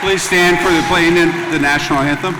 Please stand for the playing in the national anthem.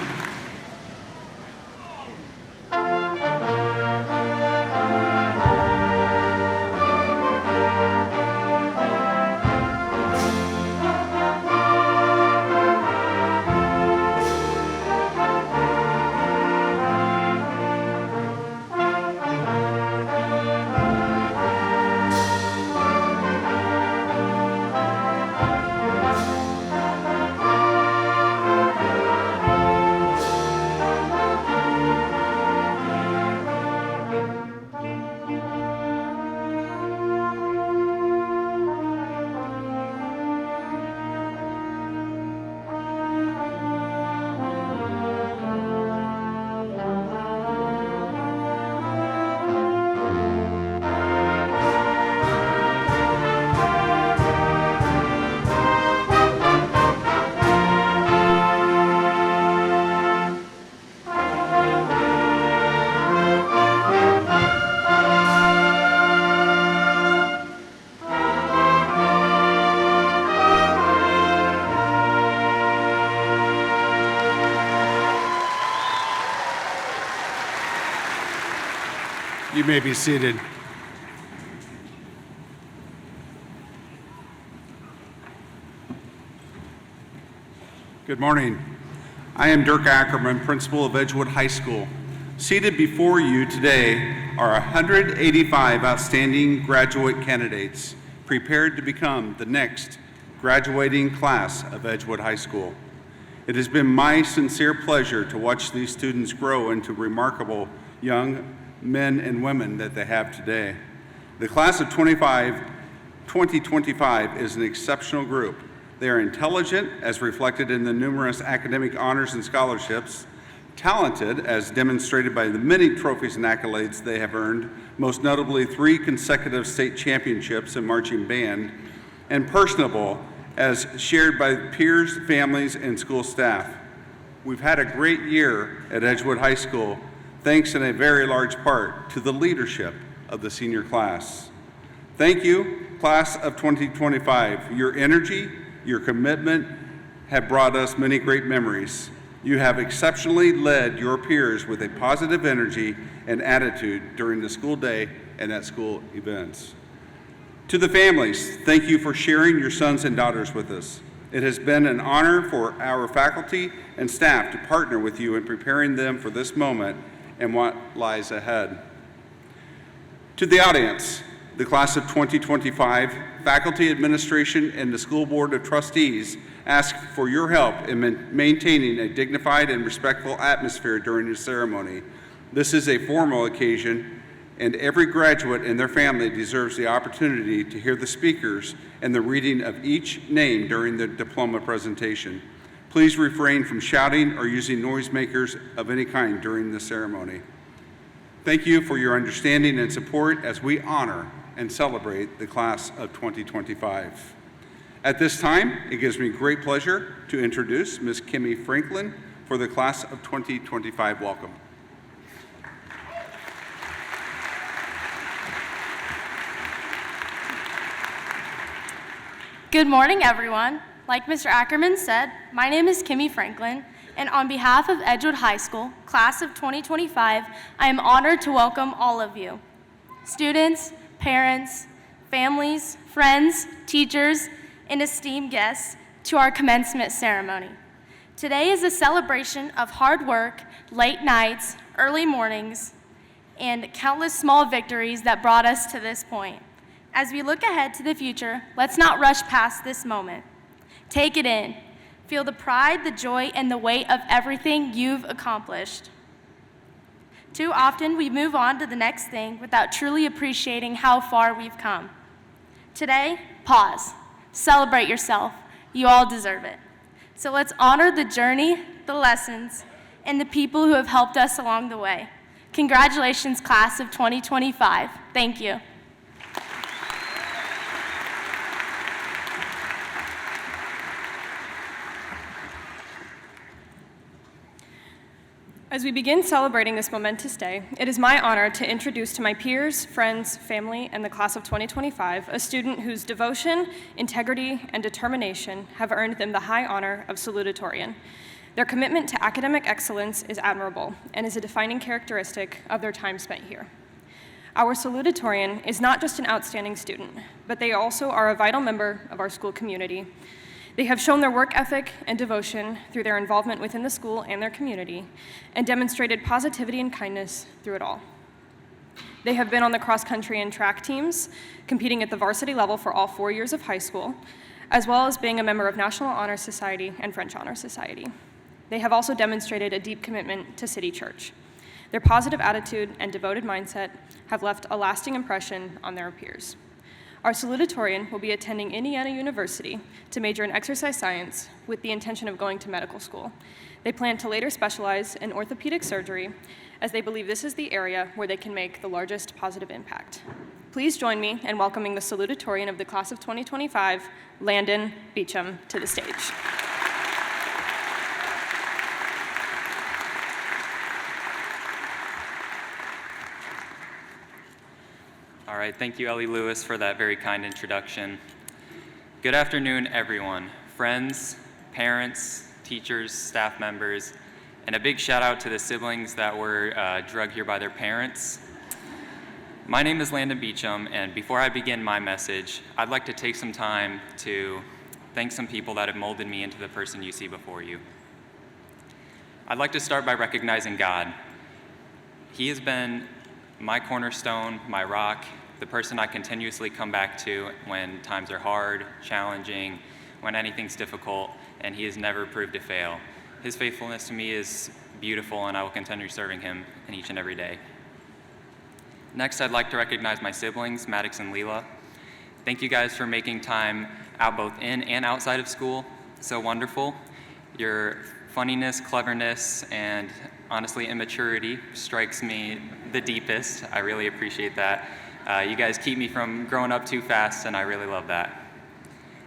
You may be seated. Good morning. I am Dirk Ackerman, principal of Edgewood High School. Seated before you today are 185 outstanding graduate candidates prepared to become the next graduating class of Edgewood High School. It has been my sincere pleasure to watch these students grow into remarkable young men and women that they have today. The class of 2025 is an exceptional group. They are intelligent, as reflected in the numerous academic honors and scholarships, talented, as demonstrated by the many trophies and accolades they have earned, most notably 3 consecutive state championships in marching band, and personable, as shared by peers, families, and school staff. We've had a great year at Edgewood High School, thanks in a very large part to the leadership of the senior class. Thank you, class of 2025. Your energy, your commitment have brought us many great memories. You have exceptionally led your peers with a positive energy and attitude during the school day and at school events. To the families, thank you for sharing your sons and daughters with us. It has been an honor for our faculty and staff to partner with you in preparing them for this moment and what lies ahead. To the audience, the class of 2025, faculty, administration, and the school board of trustees ask for your help in maintaining a dignified and respectful atmosphere during the ceremony. This is a formal occasion, and every graduate and their family deserves the opportunity to hear the speakers and the reading of each name during the diploma presentation. Please refrain from shouting or using noisemakers of any kind during the ceremony. Thank you for your understanding and support as we honor and celebrate the class of 2025. At this time, it gives me great pleasure to introduce Ms. Kimmy Franklin for the class of 2025 welcome. Good morning, everyone. Like Mr. Ackerman said, my name is Kimmy Franklin, and on behalf of Edgewood High School, class of 2025, I am honored to welcome all of you. Students, parents, families, friends, teachers, and esteemed guests to our commencement ceremony. Today is a celebration of hard work, late nights, early mornings, and countless small victories that brought us to this point. As we look ahead to the future, let's not rush past this moment. Take it in. Feel the pride, the joy, and the weight of everything you've accomplished. Too often, we move on to the next thing without truly appreciating how far we've come. Today, pause. Celebrate yourself. You all deserve it. So let's honor the journey, the lessons, and the people who have helped us along the way. Congratulations, class of 2025. Thank you. As we begin celebrating this momentous day, it is my honor to introduce to my peers, friends, family, and the class of 2025 a student whose devotion, integrity, and determination have earned them the high honor of salutatorian. Their commitment to academic excellence is admirable and is a defining characteristic of their time spent here. Our salutatorian is not just an outstanding student, but they also are a vital member of our school community. They have shown their work ethic and devotion through their involvement within the school and their community, and demonstrated positivity and kindness through it all. They have been on the cross-country and track teams, competing at the varsity level for all 4 years of high school, as well as being a member of National Honor Society and French Honor Society. They have also demonstrated a deep commitment to City Church. Their positive attitude and devoted mindset have left a lasting impression on their peers. Our salutatorian will be attending Indiana University to major in exercise science with the intention of going to medical school. They plan to later specialize in orthopedic surgery, as they believe this is the area where they can make the largest positive impact. Please join me in welcoming the salutatorian of the class of 2025, Landon Beecham, to the stage. All right, thank you, Ellie Lewis, for that very kind introduction. Good afternoon, everyone, friends, parents, teachers, staff members, and a big shout out to the siblings that were drugged here by their parents. My name is Landon Beecham, and before I begin my message, I'd like to take some time to thank some people that have molded me into the person you see before you. I'd like to start by recognizing God. He has been my cornerstone, my rock, the person I continuously come back to when times are hard, challenging, when anything's difficult, and he has never proved to fail. His faithfulness to me is beautiful, and I will continue serving him in each and every day. Next, I'd like to recognize my siblings, Maddox and Leela. Thank you guys for making time out both in and outside of school so wonderful. Your funniness, cleverness, and honestly immaturity strikes me the deepest. I really appreciate that. You guys keep me from growing up too fast, and I really love that.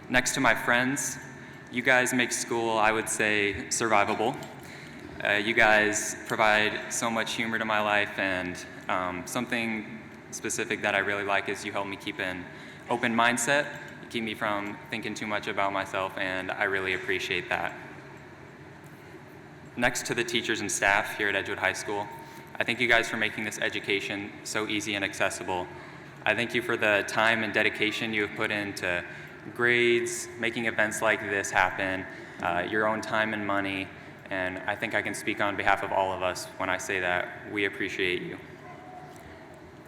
Next to my friends, you guys make school, I would say, survivable. You guys provide so much humor to my life, and something specific that I really like is you help me keep an open mindset, you keep me from thinking too much about myself, and I really appreciate that. Next to the teachers and staff here at Edgewood High School, I thank you guys for making this education so easy and accessible. I thank you for the time and dedication you have put into grades, making events like this happen, your own time and money, and I think I can speak on behalf of all of us when I say that we appreciate you.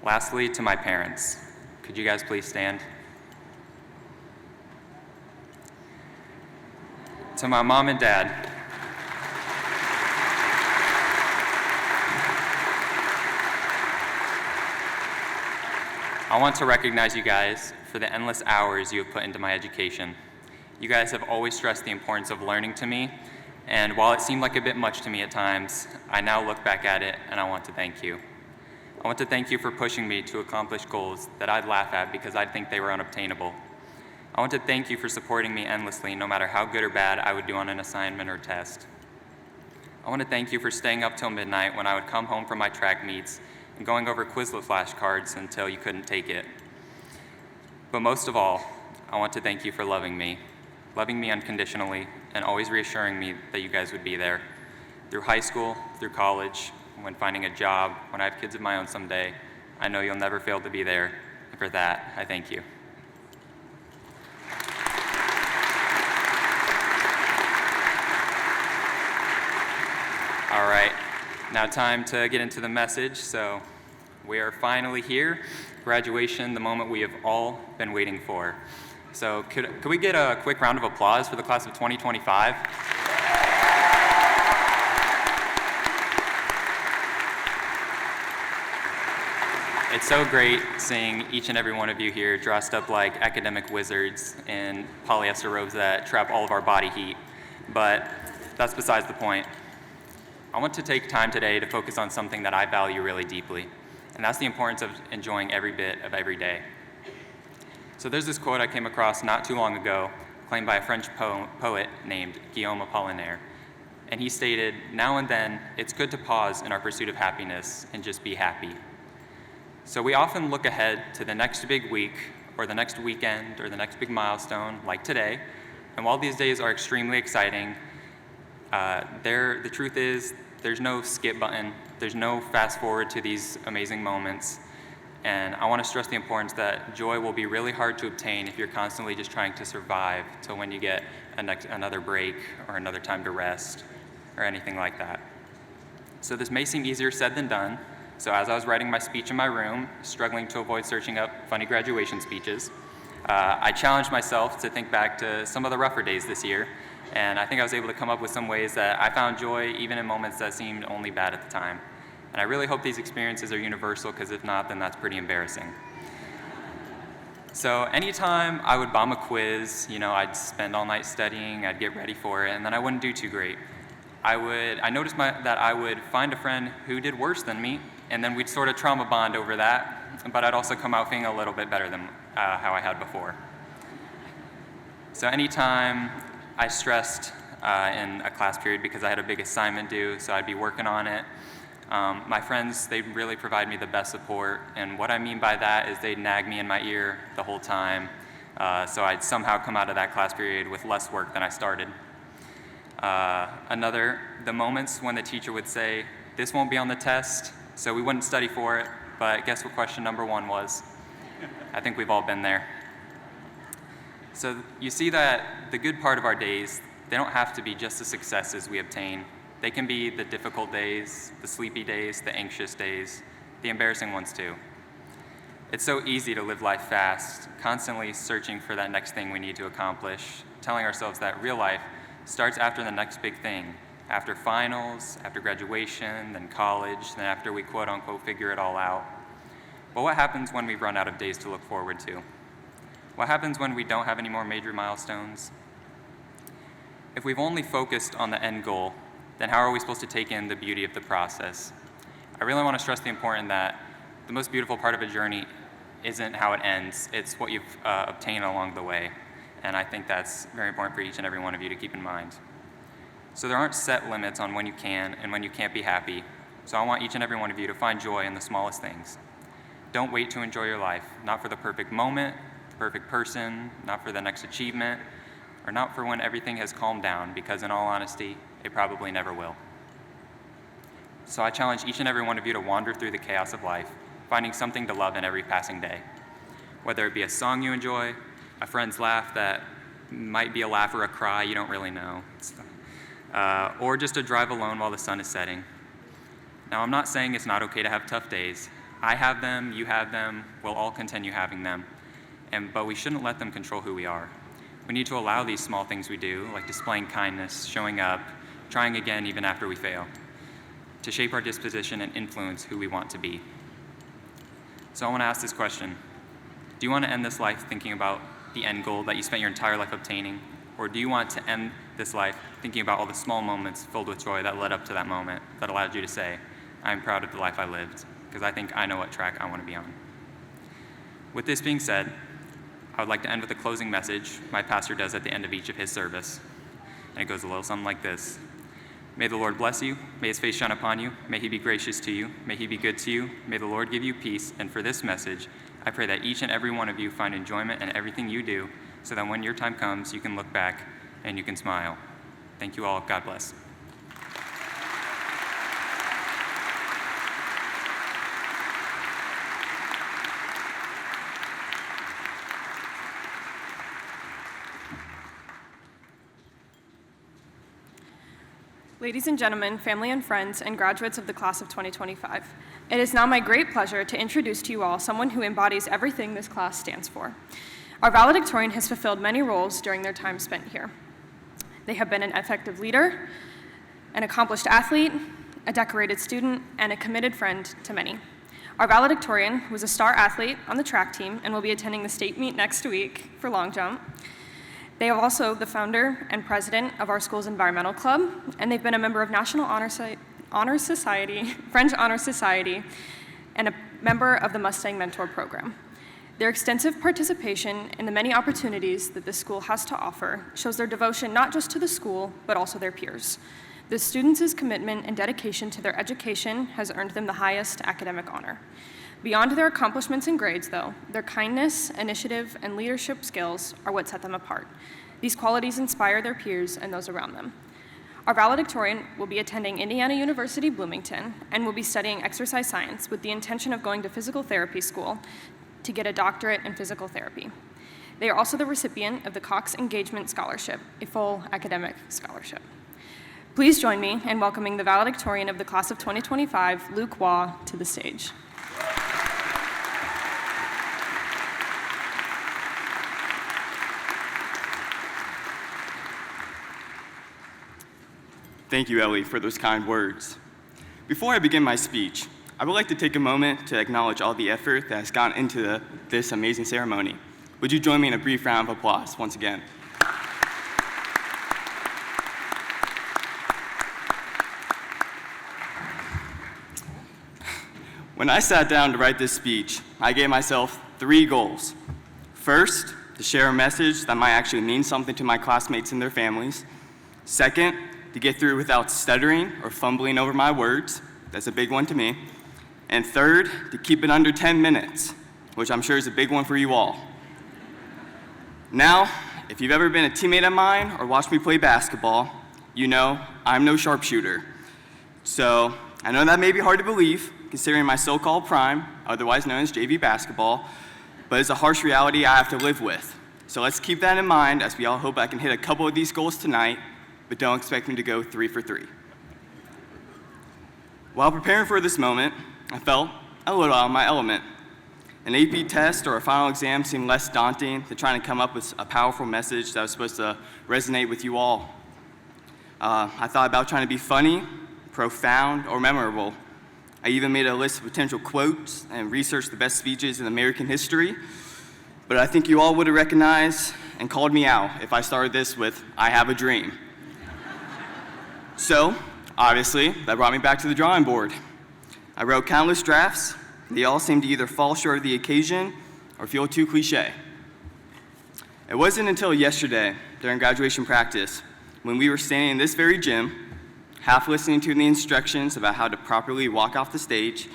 Lastly, to my parents, could you guys please stand? To my mom and dad, I want to recognize you guys for the endless hours you have put into my education. You guys have always stressed the importance of learning to me, and while it seemed like a bit much to me at times, I now look back at it and I want to thank you. I want to thank you for pushing me to accomplish goals that I'd laugh at because I'd think they were unobtainable. I want to thank you for supporting me endlessly, no matter how good or bad I would do on an assignment or test. I want to thank you for staying up till midnight when I would come home from my track meets and going over Quizlet flashcards until you couldn't take it. But most of all, I want to thank you for loving me unconditionally, and always reassuring me that you guys would be there. Through high school, through college, when finding a job, when I have kids of my own someday, I know you'll never fail to be there, and for that, I thank you. All right, now time to get into the message. So we are finally here. Graduation, the moment we have all been waiting for. So could we get a quick round of applause for the class of 2025? It's so great seeing each and every one of you here dressed up like academic wizards in polyester robes that trap all of our body heat, but that's besides the point. I want to take time today to focus on something that I value really deeply, and that's the importance of enjoying every bit of every day. So there's this quote I came across not too long ago, claimed by a French poet named Guillaume Apollinaire, and he stated, "Now and then, it's good to pause in our pursuit of happiness and just be happy." So we often look ahead to the next big week, or the next weekend, or the next big milestone, like today, and while these days are extremely exciting, the truth is there's no skip button, there's no fast forward to these amazing moments, and I want to stress the importance that joy will be really hard to obtain if you're constantly just trying to survive till when you get another break or another time to rest or anything like that. So this may seem easier said than done. So as I was writing my speech in my room, struggling to avoid searching up funny graduation speeches, I challenged myself to think back to some of the rougher days this year, and I think I was able to come up with some ways that I found joy even in moments that seemed only bad at the time. And I really hope these experiences are universal, because if not, then that's pretty embarrassing. So anytime I would bomb a quiz, I'd spend all night studying, I'd get ready for it, and then I wouldn't do too great. I noticed that I would find a friend who did worse than me, and then we'd sort of trauma bond over that, but I'd also come out feeling a little bit better than how I had before. So anytime I stressed in a class period because I had a big assignment due, so I'd be working on it, my friends, they'd really provide me the best support, and what I mean by that is they'd nag me in my ear the whole time, so I'd somehow come out of that class period with less work than I started. The moments when the teacher would say, "This won't be on the test," so we wouldn't study for it, but guess what question number 1 was? I think we've all been there. So you see that the good part of our days, they don't have to be just the successes we obtain. They can be the difficult days, the sleepy days, the anxious days, the embarrassing ones too. It's so easy to live life fast, constantly searching for that next thing we need to accomplish, telling ourselves that real life starts after the next big thing, after finals, after graduation, then college, then after we quote unquote figure it all out. But what happens when we run out of days to look forward to? What happens when we don't have any more major milestones? If we've only focused on the end goal, then how are we supposed to take in the beauty of the process? I really want to stress the importance that the most beautiful part of a journey isn't how it ends, it's what you've obtained along the way. And I think that's very important for each and every one of you to keep in mind. So there aren't set limits on when you can and when you can't be happy. So I want each and every one of you to find joy in the smallest things. Don't wait to enjoy your life, not for the perfect moment, the perfect person, not for the next achievement, or not for when everything has calmed down, because in all honesty, it probably never will. So I challenge each and every one of you to wander through the chaos of life, finding something to love in every passing day. Whether it be a song you enjoy, a friend's laugh that might be a laugh or a cry, you don't really know, or just a drive alone while the sun is setting. Now, I'm not saying it's not okay to have tough days. I have them, you have them, we'll all continue having them, but we shouldn't let them control who we are. We need to allow these small things we do, like displaying kindness, showing up, trying again even after we fail, to shape our disposition and influence who we want to be. So I want to ask this question. Do you want to end this life thinking about the end goal that you spent your entire life obtaining? Or do you want to end this life thinking about all the small moments filled with joy that led up to that moment, that allowed you to say, "I'm proud of the life I lived, because I think I know what track I want to be on"? With this being said, I would like to end with a closing message my pastor does at the end of each of his service. And it goes a little something like this. May the Lord bless you. May his face shine upon you. May he be gracious to you. May he be good to you. May the Lord give you peace. And for this message, I pray that each and every one of you find enjoyment in everything you do, so that when your time comes, you can look back and you can smile. Thank you all. God bless. Ladies and gentlemen, family and friends, and graduates of the class of 2025, it is now my great pleasure to introduce to you all someone who embodies everything this class stands for. Our valedictorian has fulfilled many roles during their time spent here. They have been an effective leader, an accomplished athlete, a decorated student, and a committed friend to many. Our valedictorian was a star athlete on the track team and will be attending the state meet next week for long jump. They are also the founder and president of our school's environmental club, and they've been a member of National Honor Society, French Honor Society, and a member of the Mustang Mentor Program. Their extensive participation in the many opportunities that this school has to offer shows their devotion not just to the school, but also their peers. The students' commitment and dedication to their education has earned them the highest academic honor. Beyond their accomplishments and grades, though, their kindness, initiative, and leadership skills are what set them apart. These qualities inspire their peers and those around them. Our valedictorian will be attending Indiana University Bloomington and will be studying exercise science with the intention of going to physical therapy school to get a doctorate in physical therapy. They are also the recipient of the Cox Engagement Scholarship, a full academic scholarship. Please join me in welcoming the valedictorian of the class of 2025, Luke Waugh, to the stage. Thank you, Ellie, for those kind words. Before I begin my speech, I would like to take a moment to acknowledge all the effort that has gone into this amazing ceremony. Would you join me in a brief round of applause once again? When I sat down to write this speech, I gave myself 3 goals. First, to share a message that might actually mean something to my classmates and their families. Second, to get through without stuttering or fumbling over my words. That's a big one to me. And third, to keep it under 10 minutes, which I'm sure is a big one for you all. Now, if you've ever been a teammate of mine or watched me play basketball, you know I'm no sharpshooter. So I know that may be hard to believe, considering my so-called prime, otherwise known as JV basketball, but it's a harsh reality I have to live with. So let's keep that in mind as we all hope I can hit a couple of these goals tonight, but don't expect me to go 3 for 3. While preparing for this moment, I felt a little out of my element. An AP test or a final exam seemed less daunting than trying to come up with a powerful message that was supposed to resonate with you all. I thought about trying to be funny, profound, or memorable. I even made a list of potential quotes and researched the best speeches in American history, but I think you all would have recognized and called me out if I started this with, "I have a dream." So, obviously, that brought me back to the drawing board. I wrote countless drafts. They all seemed to either fall short of the occasion or feel too cliche. It wasn't until yesterday, during graduation practice, when we were standing in this very gym, half listening to the instructions about how to properly walk off the stage,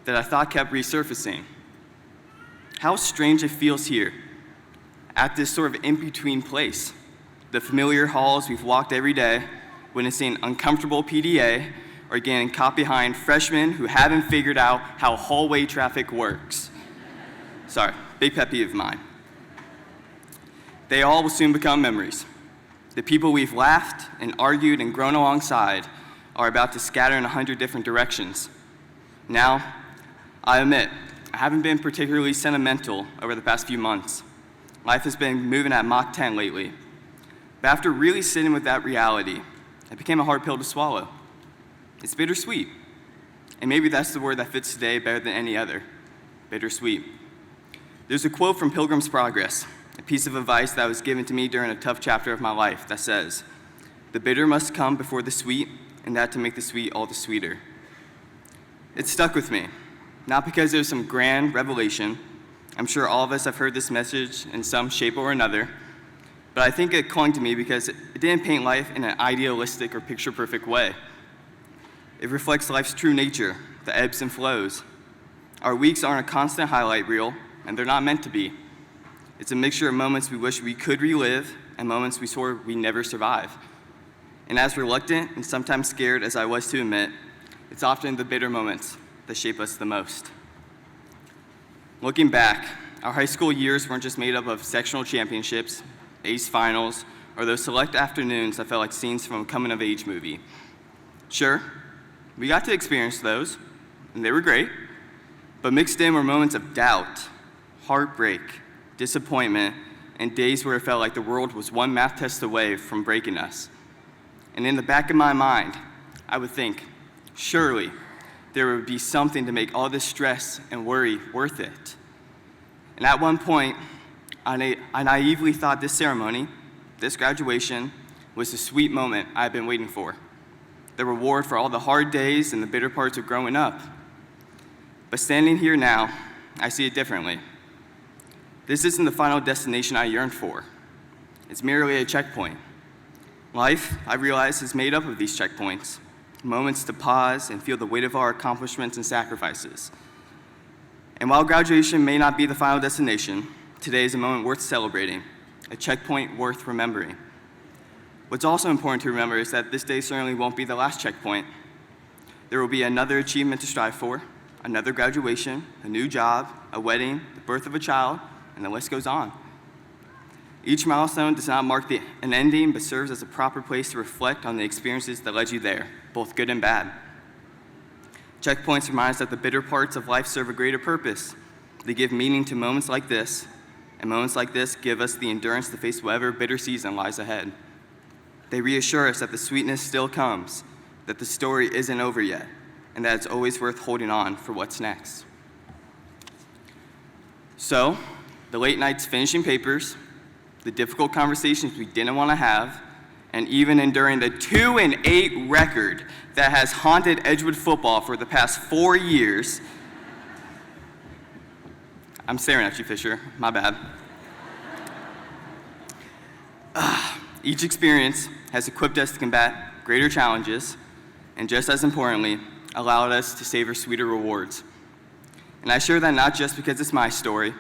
that I thought kept resurfacing. How strange it feels here, at this sort of in-between place. The familiar halls we've walked every day, witnessing uncomfortable PDA, or getting caught behind freshmen who haven't figured out how hallway traffic works. Sorry, big pet peeve of mine. They all will soon become memories. The people we've laughed and argued and grown alongside are about to scatter in 100 different directions. Now, I admit, I haven't been particularly sentimental over the past few months. Life has been moving at Mach 10 lately. But after really sitting with that reality, it became a hard pill to swallow. It's bittersweet. And maybe that's the word that fits today better than any other. Bittersweet. There's a quote from Pilgrim's Progress, a piece of advice that was given to me during a tough chapter of my life that says, "The bitter must come before the sweet, and that to make the sweet all the sweeter." It stuck with me, not because it was some grand revelation. I'm sure all of us have heard this message in some shape or another, but I think it clung to me because it didn't paint life in an idealistic or picture-perfect way. It reflects life's true nature, the ebbs and flows. Our weeks aren't a constant highlight reel, and they're not meant to be. It's a mixture of moments we wish we could relive and moments we swore we never survive. And as reluctant and sometimes scared as I was to admit, it's often the bitter moments that shape us the most. Looking back, our high school years weren't just made up of sectional championships, ace finals, or those select afternoons that felt like scenes from a coming-of-age movie. Sure, we got to experience those, and they were great, but mixed in were moments of doubt, heartbreak, disappointment, and days where it felt like the world was one math test away from breaking us. And in the back of my mind, I would think, surely there would be something to make all this stress and worry worth it. And at one point, I naively thought this ceremony, this graduation, was the sweet moment I had been waiting for, the reward for all the hard days and the bitter parts of growing up. But standing here now, I see it differently. This isn't the final destination I yearned for. It's merely a checkpoint. Life, I realize, is made up of these checkpoints, moments to pause and feel the weight of our accomplishments and sacrifices. And while graduation may not be the final destination, today is a moment worth celebrating, a checkpoint worth remembering. What's also important to remember is that this day certainly won't be the last checkpoint. There will be another achievement to strive for, another graduation, a new job, a wedding, the birth of a child, and the list goes on. Each milestone does not mark an ending, but serves as a proper place to reflect on the experiences that led you there, both good and bad. Checkpoints remind us that the bitter parts of life serve a greater purpose. They give meaning to moments like this, and moments like this give us the endurance to face whatever bitter season lies ahead. They reassure us that the sweetness still comes, that the story isn't over yet, and that it's always worth holding on for what's next. So, the late nights finishing papers, the difficult conversations we didn't want to have, and even enduring the 2-8 record that has haunted Edgewood football for the past 4 years. I'm staring at you, Fisher. My bad. Each experience has equipped us to combat greater challenges, and just as importantly, allowed us to savor sweeter rewards. And I share that not just because it's my story,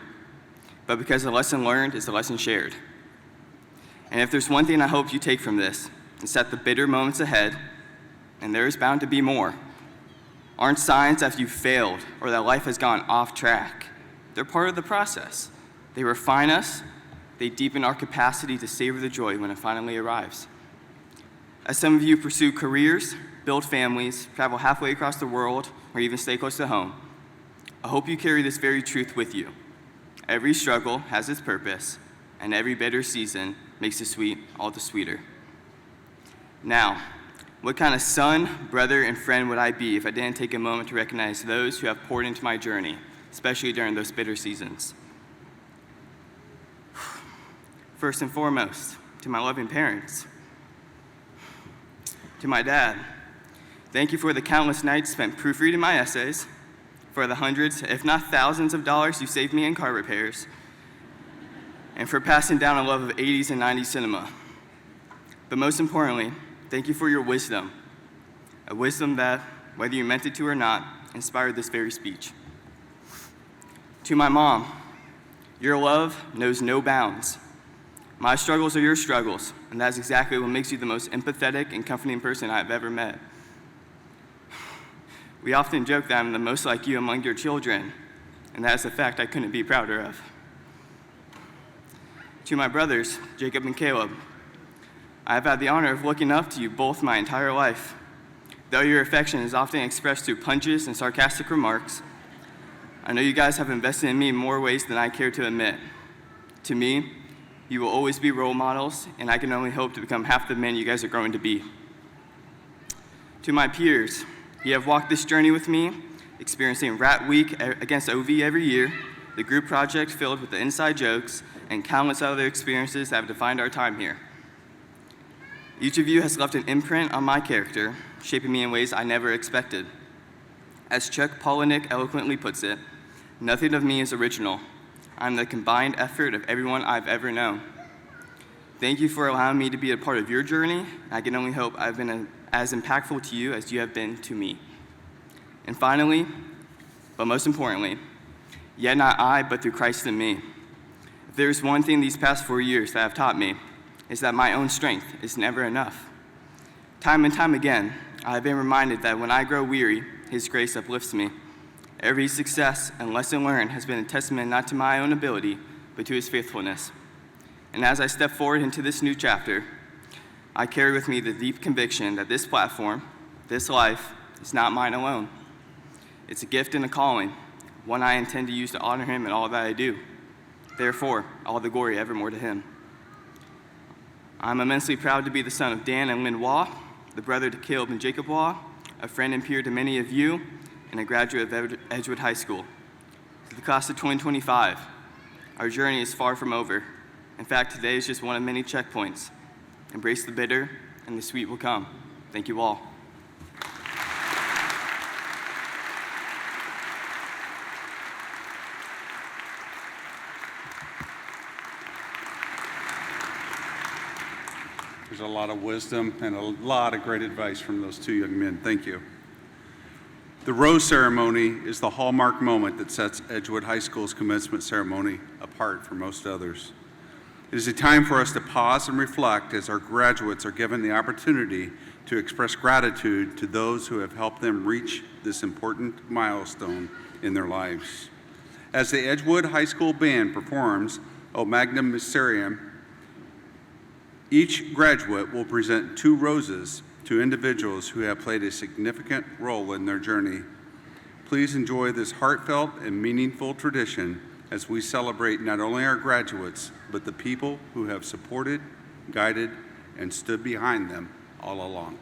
but because the lesson learned is the lesson shared. And if there's one thing I hope you take from this, it's that the bitter moments ahead, and there is bound to be more, aren't signs that you failed or that life has gone off track. They're part of the process. They refine us, they deepen our capacity to savor the joy when it finally arrives. As some of you pursue careers, build families, travel halfway across the world, or even stay close to home, I hope you carry this very truth with you. Every struggle has its purpose, and every bitter season makes the sweet all the sweeter. Now, what kind of son, brother, and friend would I be if I didn't take a moment to recognize those who have poured into my journey, especially during those bitter seasons? First and foremost, to my loving parents. To my dad, thank you for the countless nights spent proofreading my essays, for the hundreds, if not thousands of dollars you saved me in car repairs, and for passing down a love of 80s and 90s cinema. But most importantly, thank you for your wisdom, a wisdom that, whether you meant it to or not, inspired this very speech. To my mom, your love knows no bounds. My struggles are your struggles, and that's exactly what makes you the most empathetic and comforting person I've ever met. We often joke that I'm the most like you among your children, and that is a fact I couldn't be prouder of. To my brothers, Jacob and Caleb, I have had the honor of looking up to you both my entire life. Though your affection is often expressed through punches and sarcastic remarks, I know you guys have invested in me in more ways than I care to admit. To me, you will always be role models, and I can only hope to become half the men you guys are growing to be. To my peers, you have walked this journey with me, experiencing Rat Week against OV every year, the group project filled with the inside jokes, and countless other experiences that have defined our time here. Each of you has left an imprint on my character, shaping me in ways I never expected. As Chuck Palahniuk eloquently puts it, nothing of me is original. I'm the combined effort of everyone I've ever known. Thank you for allowing me to be a part of your journey. I can only hope I've been as impactful to you as you have been to me. And finally, but most importantly, yet not I, but through Christ in me. If there's one thing these past 4 years that have taught me, is that my own strength is never enough. Time and time again, I have been reminded that when I grow weary, His grace uplifts me. Every success and lesson learned has been a testament not to my own ability, but to His faithfulness. And as I step forward into this new chapter, I carry with me the deep conviction that this platform, this life, is not mine alone. It's a gift and a calling, one I intend to use to honor Him in all that I do. Therefore, all the glory evermore to Him. I'm immensely proud to be the son of Dan and Lynn Waugh, the brother to Caleb and Jacob Waugh, a friend and peer to many of you, and a graduate of Edgewood High School. To the class of 2025, our journey is far from over. In fact, today is just one of many checkpoints. Embrace the bitter, and the sweet will come. Thank you all. There's a lot of wisdom and a lot of great advice from those two young men. Thank you. The rose ceremony is the hallmark moment that sets Edgewood High School's commencement ceremony apart from most others. It is a time for us to pause and reflect as our graduates are given the opportunity to express gratitude to those who have helped them reach this important milestone in their lives. As the Edgewood High School Band performs O Magnum Mysterium, each graduate will present 2 roses to individuals who have played a significant role in their journey. Please enjoy this heartfelt and meaningful tradition as we celebrate not only our graduates, but the people who have supported, guided, and stood behind them all along.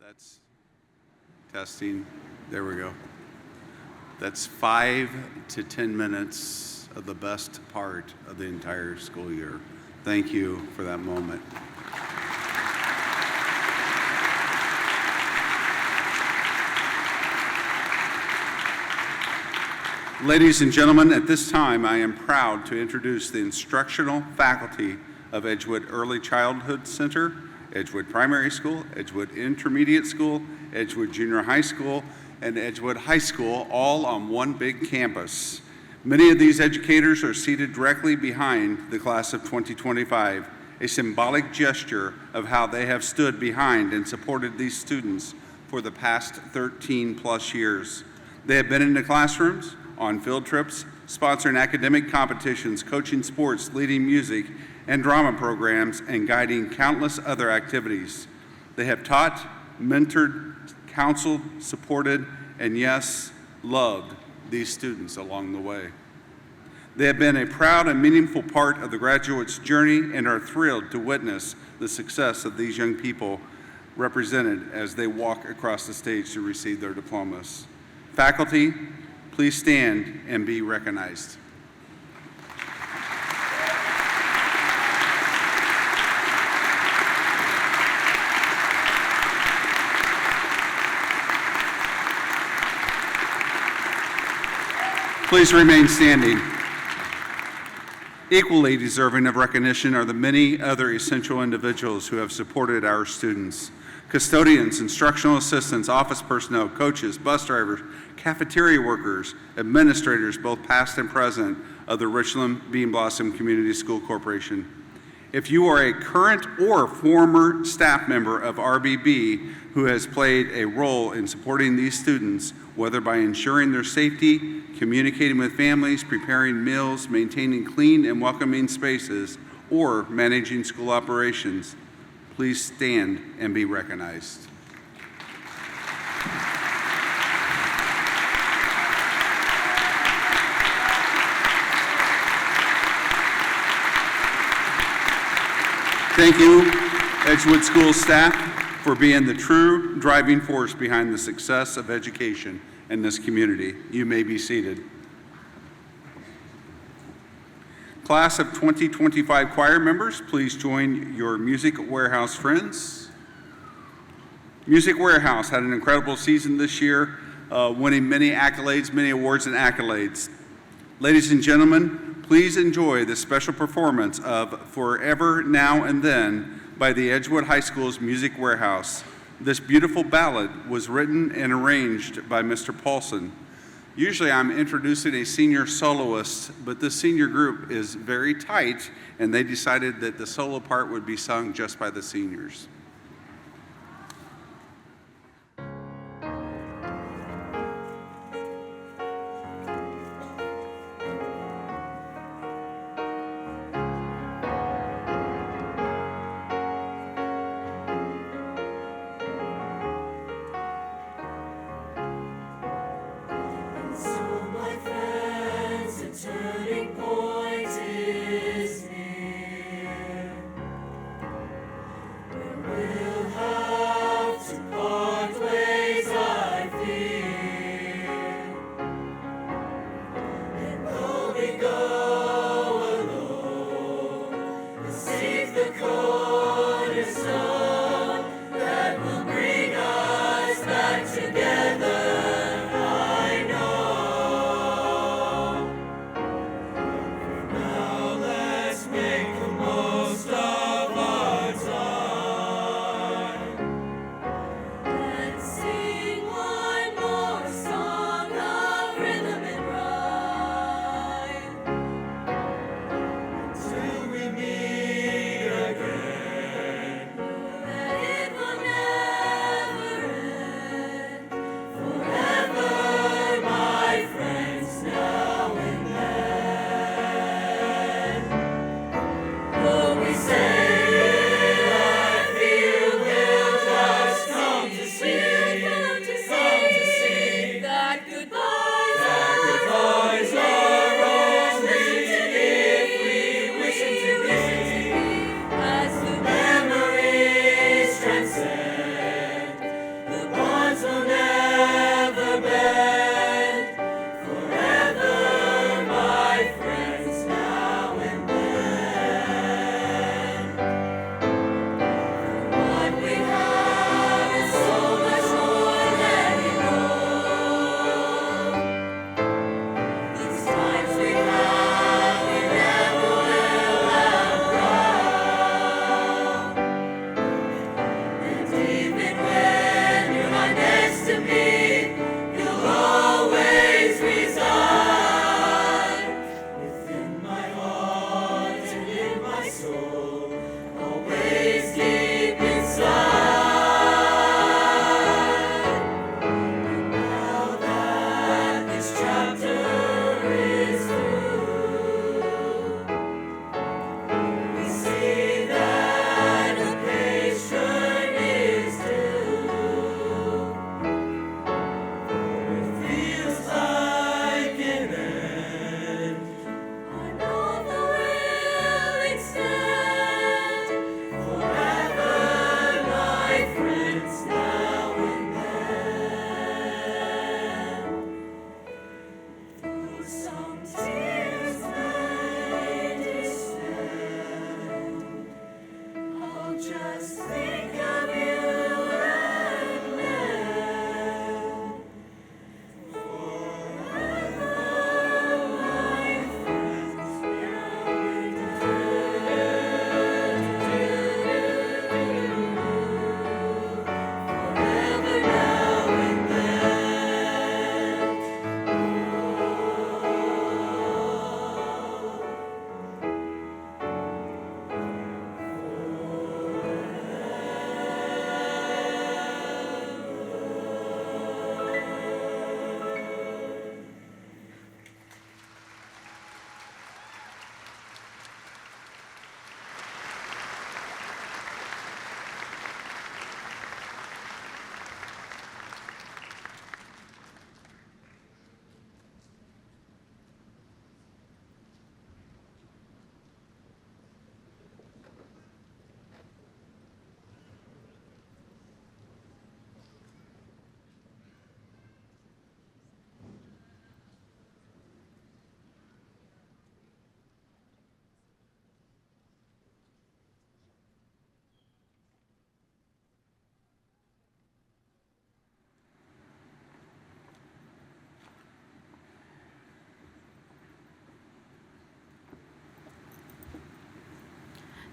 That's testing. There we go. That's 5 to 10 minutes of the best part of the entire school year. Thank you for that moment. Ladies and gentlemen, at this time, I am proud to introduce the instructional faculty of Edgewood Early Childhood Center, Edgewood Primary School, Edgewood Intermediate School, Edgewood Junior High School, and Edgewood High School, all on one big campus. Many of these educators are seated directly behind the class of 2025, a symbolic gesture of how they have stood behind and supported these students for the past 13 plus years. They have been in the classrooms, on field trips, sponsoring academic competitions, coaching sports, leading music and drama programs, and guiding countless other activities. They have taught, mentored, counseled, supported, and yes, loved these students along the way. They have been a proud and meaningful part of the graduates' journey and are thrilled to witness the success of these young people represented as they walk across the stage to receive their diplomas. Faculty, please stand and be recognized. Please remain standing. Equally deserving of recognition are the many other essential individuals who have supported our students. Custodians, instructional assistants, office personnel, coaches, bus drivers, cafeteria workers, administrators, both past and present, of the Richland Bean Blossom Community School Corporation. If you are a current or former staff member of RBB who has played a role in supporting these students, whether by ensuring their safety, communicating with families, preparing meals, maintaining clean and welcoming spaces, or managing school operations, please stand and be recognized. Thank you, Edgewood School staff, for being the true driving force behind the success of education in this community. You may be seated. Class of 2025 choir members, please join your Music Warehouse friends. Music Warehouse had an incredible season this year, winning many accolades, many awards and accolades. Ladies and gentlemen, please enjoy this special performance of Forever Now and Then by the Edgewood High School's Music Warehouse. This beautiful ballad was written and arranged by Mr. Paulson. Usually I'm introducing a senior soloist, but this senior group is very tight, and they decided that the solo part would be sung just by the seniors. Where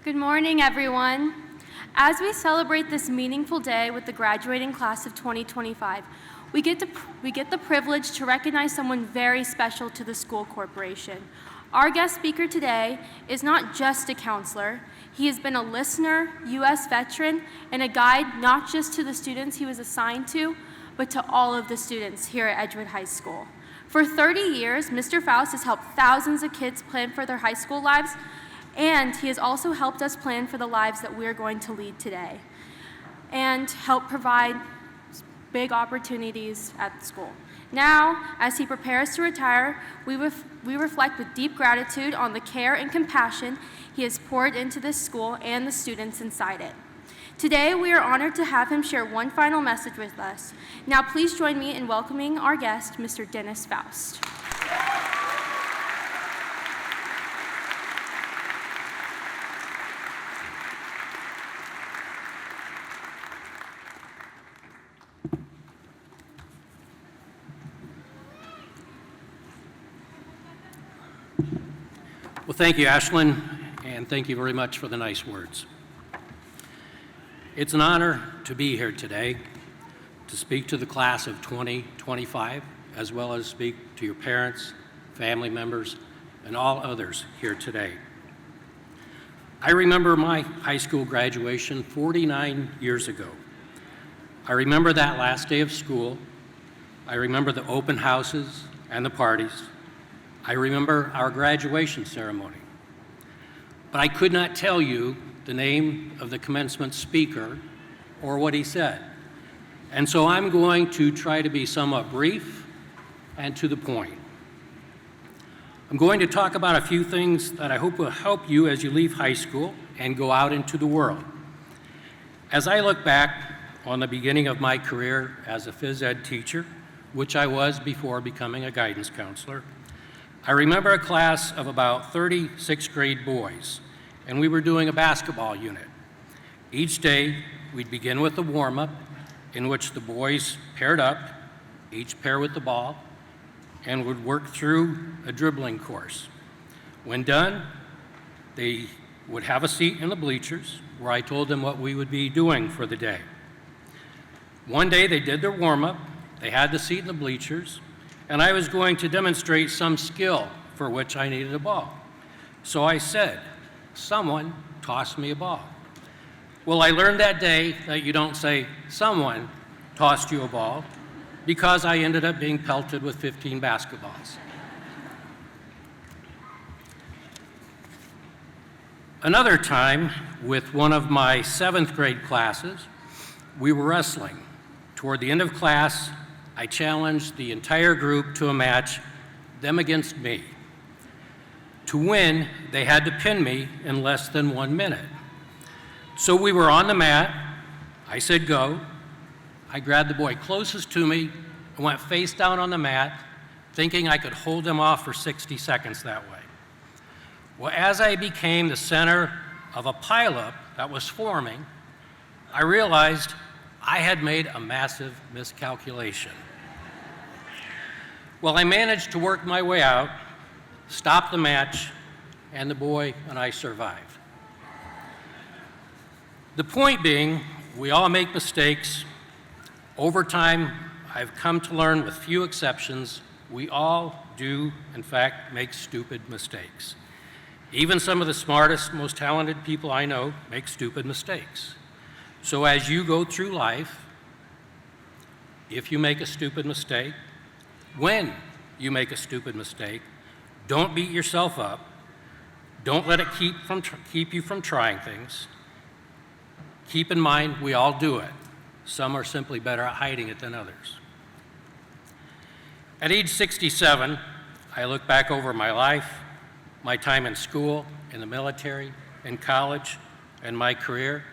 Good morning, everyone. As we celebrate this meaningful day with the graduating class of 2025, we get the privilege to recognize someone very special to the school corporation. Our guest speaker today is not just a counselor. He has been a listener, U.S. veteran, and a guide not just to the students he was assigned to, but to all of the students here at Edgewood High School. For 30 years, Mr. Faust has helped thousands of kids plan for their high school lives, and he has also helped us plan for the lives that we're going to lead today, and help provide big opportunities at the school. Now, as he prepares to retire, we reflect with deep gratitude on the care and compassion he has poured into this school and the students inside it. Today, we are honored to have him share one final message with us. Now, please join me in welcoming our guest, Mr. Dennis Faust. Well, thank you, Ashlyn, and thank you very much for the nice words. It's an honor to be here today to speak to the class of 2025, as well as speak to your parents, family members, and all others here today. I remember my high school graduation 49 years ago. I remember that last day of school. I remember the open houses and the parties. I remember our graduation ceremony, but I could not tell you the name of the commencement speaker or what he said. And so I'm going to try to be somewhat brief and to the point. I'm going to talk about a few things that I hope will help you as you leave high school and go out into the world. As I look back on the beginning of my career as a phys ed teacher, which I was before becoming a guidance counselor, I remember a class of about 30 sixth grade boys, and we were doing a basketball unit. Each day, we'd begin with a warm-up in which the boys paired up, each pair with the ball, and would work through a dribbling course. When done, they would have a seat in the bleachers where I told them what we would be doing for the day. One day, they did their warm-up, they had the seat in the bleachers, and I was going to demonstrate some skill for which I needed a ball. So I said, "Someone toss me a ball." Well, I learned that day that you don't say, "Someone tossed you a ball," because I ended up being pelted with 15 basketballs. Another time, with one of my 7th grade classes, we were wrestling. Toward the end of class, I challenged the entire group to a match, them against me. To win, they had to pin me in less than 1 minute. So we were on the mat. I said, "Go." I grabbed the boy closest to me and went face down on the mat, thinking I could hold him off for 60 seconds that way. Well, as I became the center of a pileup that was forming, I realized I had made a massive miscalculation. Well, I managed to work my way out, stop the match, and the boy and I survived. The point being, we all make mistakes. Over time, I've come to learn, with few exceptions, we all do, in fact, make stupid mistakes. Even some of the smartest, most talented people I know make stupid mistakes. So as you go through life, if you make a stupid mistake, when you make a stupid mistake, don't beat yourself up. Don't let it keep you from trying things. Keep in mind, we all do it. Some are simply better at hiding it than others. At age 67, I look back over my life, my time in school, in the military, in college, and my career,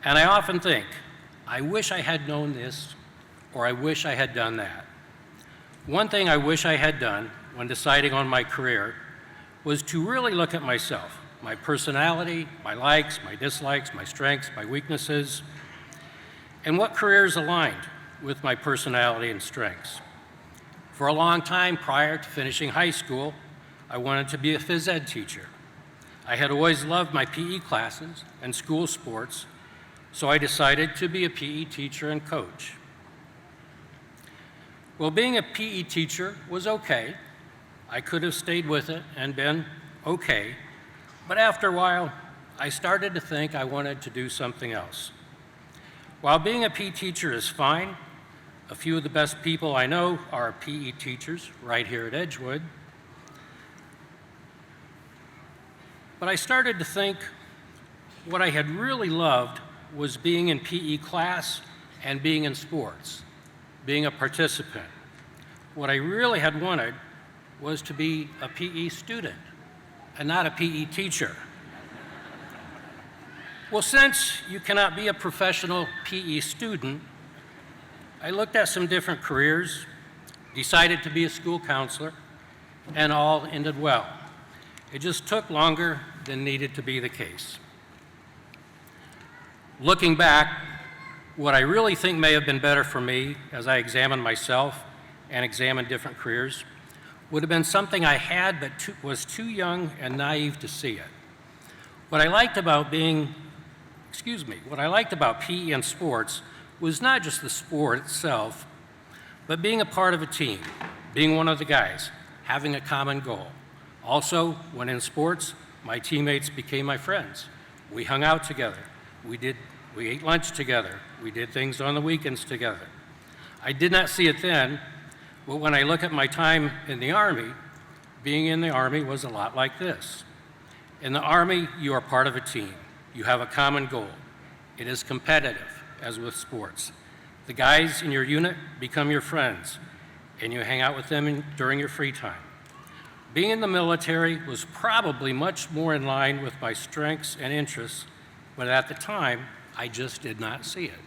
and I often think, I wish I had known this, or I wish I had done that. One thing I wish I had done when deciding on my career was to really look at myself, my personality, my likes, my dislikes, my strengths, my weaknesses, and what careers aligned with my personality and strengths. For a long time prior to finishing high school, I wanted to be a phys ed teacher. I had always loved my PE classes and school sports, so I decided to be a PE teacher and coach. Well, being a PE teacher was okay. I could have stayed with it and been okay, but after a while, I started to think I wanted to do something else. While being a PE teacher is fine, a few of the best people I know are PE teachers right here at Edgewood. But I started to think what I had really loved was being in PE class and being in sports, being a participant. What I really had wanted was to be a PE student and not a PE teacher. Well, since you cannot be a professional PE student, I looked at some different careers, decided to be a school counselor, and all ended well. It just took longer than needed to be the case. Looking back, what I really think may have been better for me as I examined myself and examined different careers would have been something I had but was too young and naive to see it. What I liked about PE and sports was not just the sport itself, but being a part of a team, being one of the guys, having a common goal. Also, when in sports, my teammates became my friends. We hung out together. We ate lunch together. We did things on the weekends together. I did not see it then, but when I look at my time in the Army, being in the Army was a lot like this. In the Army, you are part of a team. You have a common goal. It is competitive, as with sports. The guys in your unit become your friends, and you hang out with them during your free time. Being in the military was probably much more in line with my strengths and interests, but at the time, I just did not see it.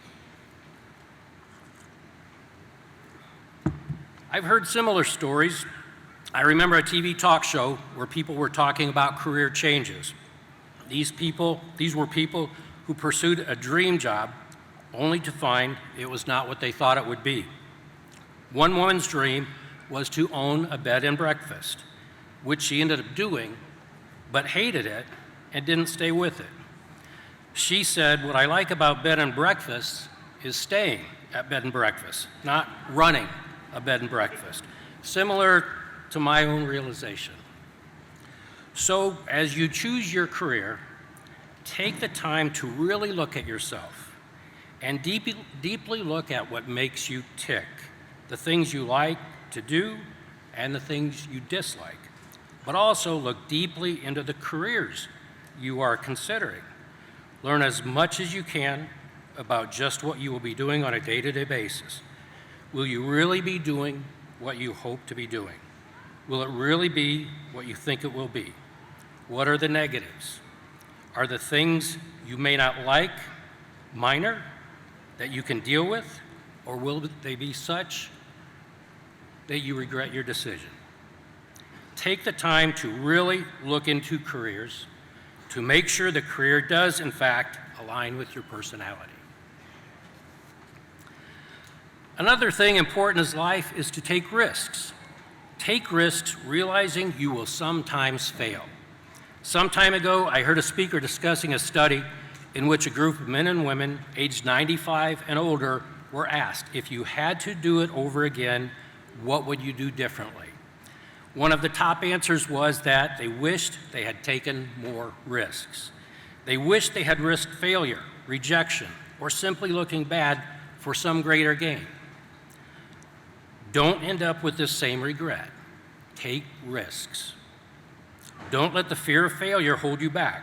I've heard similar stories. I remember a TV talk show where people were talking about career changes. These were people who pursued a dream job only to find it was not what they thought it would be. One woman's dream was to own a bed and breakfast, which she ended up doing, but hated it and didn't stay with it. She said, "What I like about bed and breakfast is staying at bed and breakfast, not running a bed and breakfast," similar to my own realization. So as you choose your career, take the time to really look at yourself and deeply look at what makes you tick, the things you like to do and the things you dislike. But also look deeply into the careers you are considering. Learn as much as you can about just what you will be doing on a day-to-day basis. Will you really be doing what you hope to be doing? Will it really be what you think it will be? What are the negatives? Are the things you may not like minor that you can deal with, or will they be such that you regret your decision? Take the time to really look into careers to make sure the career does, in fact, align with your personality. Another thing important in life is to take risks. Take risks realizing you will sometimes fail. Some time ago, I heard a speaker discussing a study in which a group of men and women aged 95 and older were asked, if you had to do it over again, what would you do differently? One of the top answers was that they wished they had taken more risks. They wished they had risked failure, rejection, or simply looking bad for some greater gain. Don't end up with this same regret. Take risks. Don't let the fear of failure hold you back.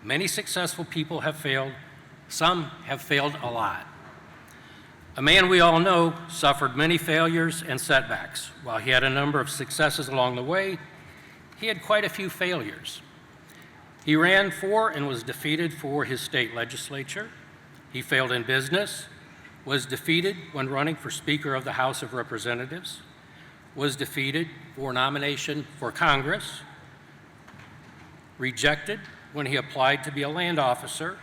Many successful people have failed. Some have failed a lot. A man we all know suffered many failures and setbacks. While he had a number of successes along the way, he had quite a few failures. He ran for and was defeated for his state legislature. He failed in business, was defeated when running for Speaker of the House of Representatives, was defeated for nomination for Congress, rejected when he applied to be a land officer,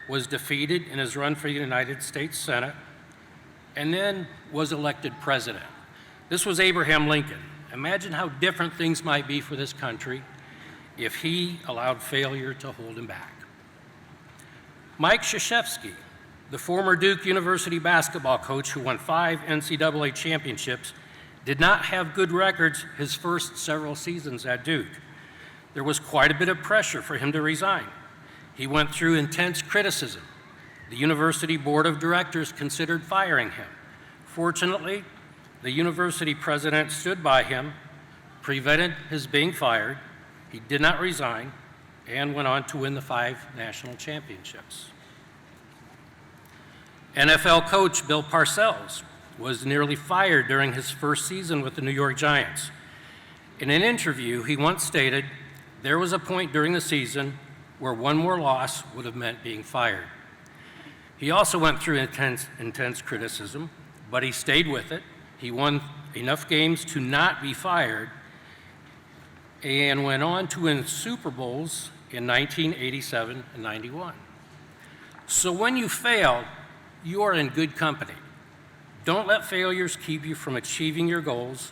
was defeated in his run for the United States Senate, and then was elected president. This was Abraham Lincoln. Imagine how different things might be for this country if he allowed failure to hold him back. Mike Krzyzewski, the former Duke University basketball coach who won 5 NCAA championships, did not have good records his first several seasons at Duke. There was quite a bit of pressure for him to resign. He went through intense criticism. The university board of directors considered firing him. Fortunately, the university president stood by him, prevented his being fired. He did not resign, and went on to win the 5 national championships. NFL coach Bill Parcells was nearly fired during his first season with the New York Giants. In an interview, he once stated, "There was a point during the season where one more loss would have meant being fired." He also went through intense criticism, but he stayed with it. He won enough games to not be fired and went on to win Super Bowls in 1987 and 91. So when you fail, you are in good company. Don't let failures keep you from achieving your goals.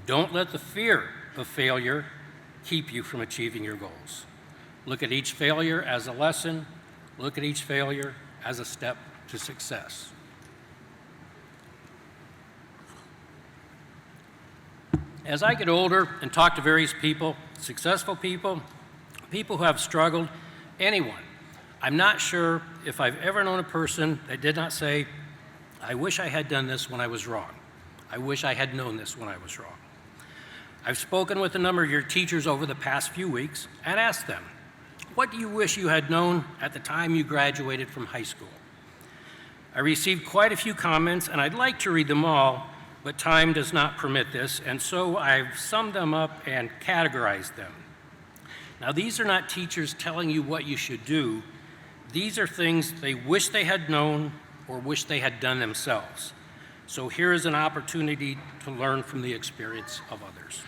Don't let the fear of failure keep you from achieving your goals. Look at each failure as a lesson. Look at each failure as a step to success. As I get older and talk to various people, successful people, people who have struggled, anyone, I'm not sure if I've ever known a person that did not say, "I wish I had done this when I was wrong. I wish I had known this when I was wrong." I've spoken with a number of your teachers over the past few weeks and asked them, what do you wish you had known at the time you graduated from high school? I received quite a few comments, and I'd like to read them all, but time does not permit this, and so I've summed them up and categorized them. Now, these are not teachers telling you what you should do. These are things they wish they had known or wish they had done themselves. So here is an opportunity to learn from the experience of others.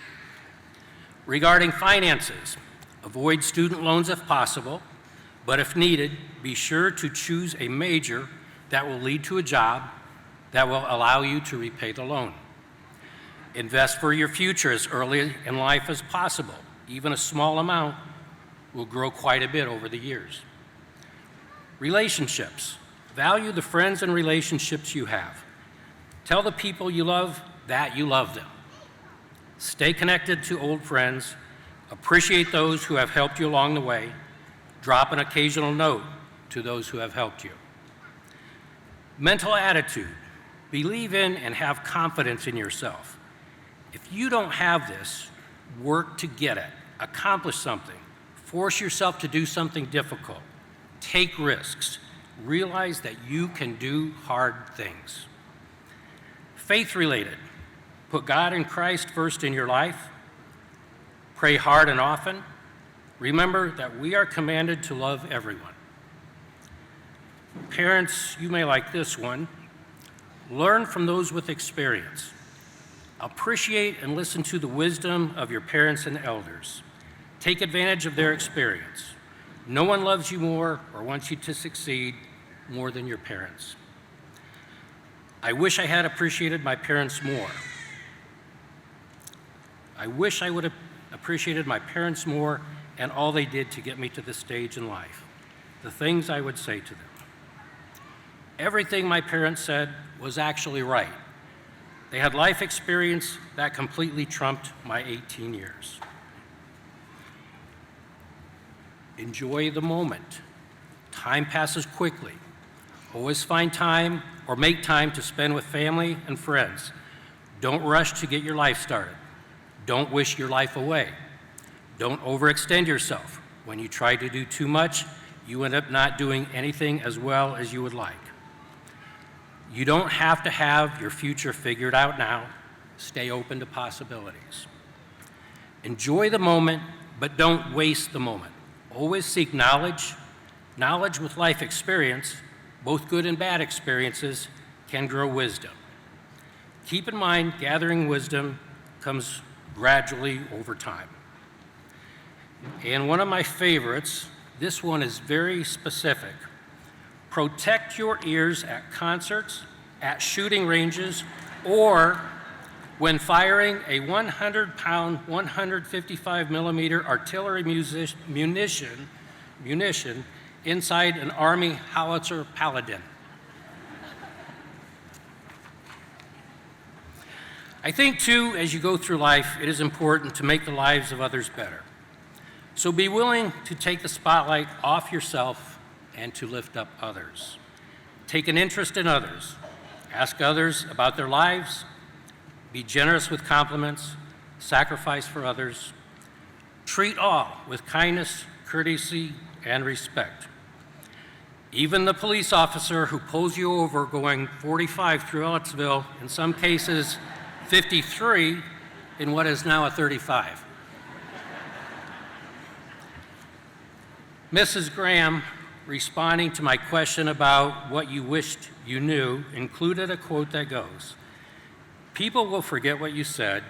Regarding finances, avoid student loans if possible, but if needed, be sure to choose a major that will lead to a job that will allow you to repay the loan. Invest for your future as early in life as possible. Even a small amount will grow quite a bit over the years. Relationships. Value the friends and relationships you have. Tell the people you love that you love them. Stay connected to old friends. Appreciate those who have helped you along the way. Drop an occasional note to those who have helped you. Mental attitude. Believe in and have confidence in yourself. If you don't have this, work to get it. Accomplish something. Force yourself to do something difficult. Take risks. Realize that you can do hard things. Faith-related. Put God and Christ first in your life. Pray hard and often. Remember that we are commanded to love everyone. Parents, you may like this one. Learn from those with experience. Appreciate and listen to the wisdom of your parents and elders. Take advantage of their experience. No one loves you more or wants you to succeed more than your parents. I wish I had appreciated my parents more. I wish I would have appreciated my parents more and all they did to get me to this stage in life. The things I would say to them. Everything my parents said was actually right. They had life experience that completely trumped my 18 years. Enjoy the moment. Time passes quickly. Always find time or make time to spend with family and friends. Don't rush to get your life started. Don't wish your life away. Don't overextend yourself. When you try to do too much, you end up not doing anything as well as you would like. You don't have to have your future figured out now. Stay open to possibilities. Enjoy the moment, but don't waste the moment. Always seek knowledge. Knowledge with life experience, both good and bad experiences, can grow wisdom. Keep in mind, gathering wisdom comes gradually over time. And one of my favorites, this one is very specific. Protect your ears at concerts, at shooting ranges, or when firing a 100-pound, 155-millimeter artillery munition inside an Army howitzer Paladin. I think, too, as you go through life, it is important to make the lives of others better. So be willing to take the spotlight off yourself and to lift up others. Take an interest in others. Ask others about their lives. Be generous with compliments. Sacrifice for others. Treat all with kindness, courtesy, and respect. Even the police officer who pulls you over going 45 through Ellettsville, in some cases 53 in what is now a 35. Mrs. Graham, responding to my question about what you wished you knew, included a quote that goes, "People will forget what you said,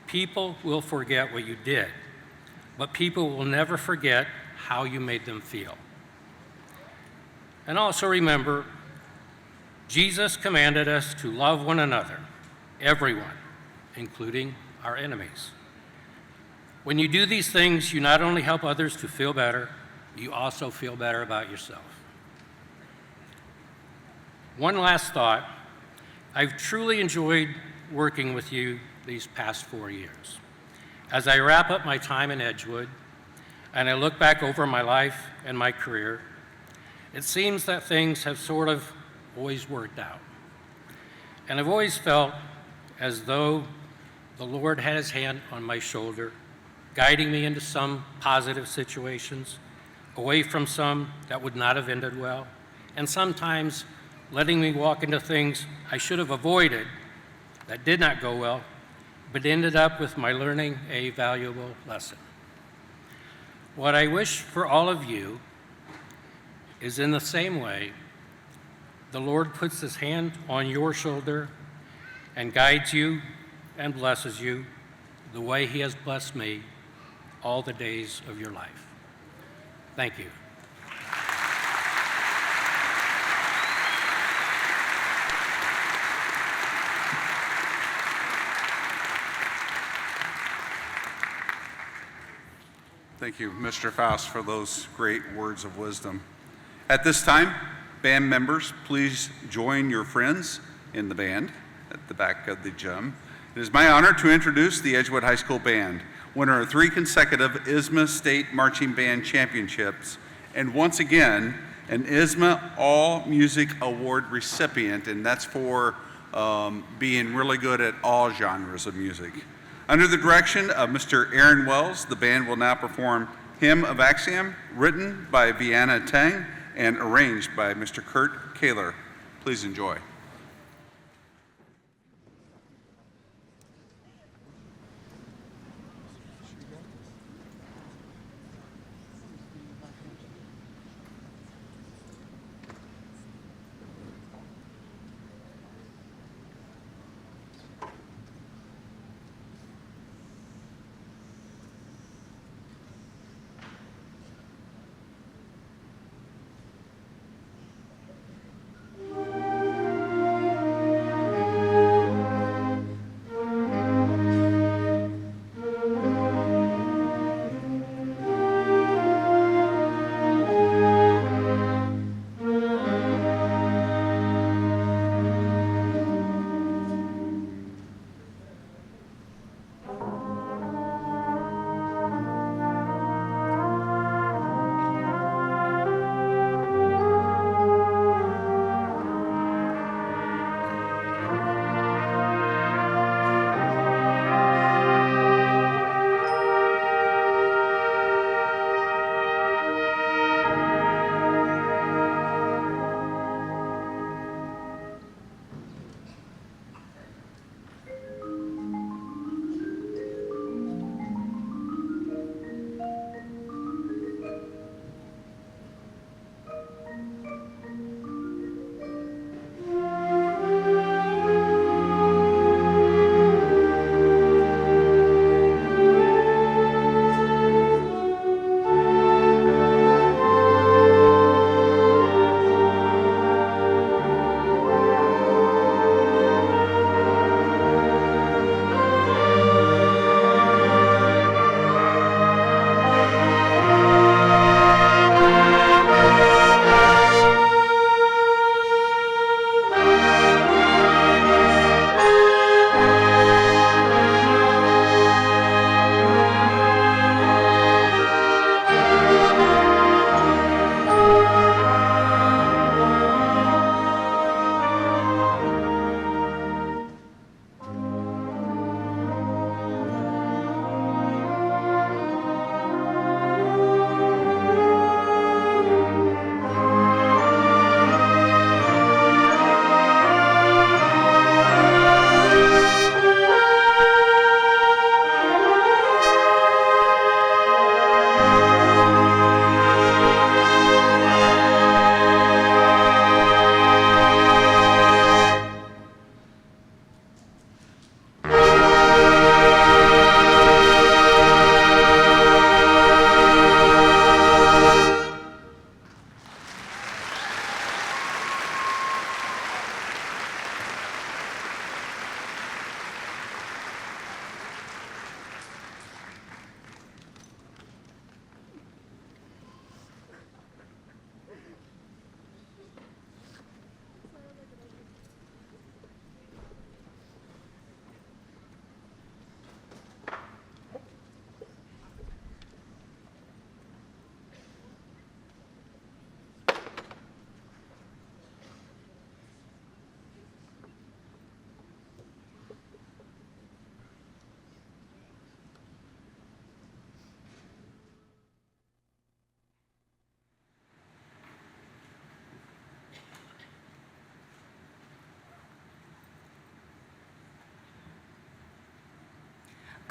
people will forget what you did, but people will never forget how you made them feel." And also remember, Jesus commanded us to love one another, everyone, including our enemies. When you do these things, you not only help others to feel better, you also feel better about yourself. One last thought. I've truly enjoyed working with you these past 4 years. As I wrap up my time in Edgewood, and I look back over my life and my career, it seems that things have sort of always worked out. And I've always felt as though the Lord had his hand on my shoulder, guiding me into some positive situations, away from some that would not have ended well, and sometimes letting me walk into things I should have avoided that did not go well, but ended up with my learning a valuable lesson. What I wish for all of you is, in the same way, the Lord puts his hand on your shoulder and guides you and blesses you the way he has blessed me all the days of your life. Thank you. Thank you, Mr. Faust, for those great words of wisdom. At this time, band members, please join your friends in the band at the back of the gym. It is my honor to introduce the Edgewood High School Band, winner of 3 consecutive ISMA State Marching Band Championships, and once again, an ISMA All Music Award recipient, and that's for being really good at all genres of music. Under the direction of Mr. Aaron Wells, the band will now perform Hymn of Axiom, written by Vienna Tang and arranged by Mr. Kurt Kaler. Please enjoy.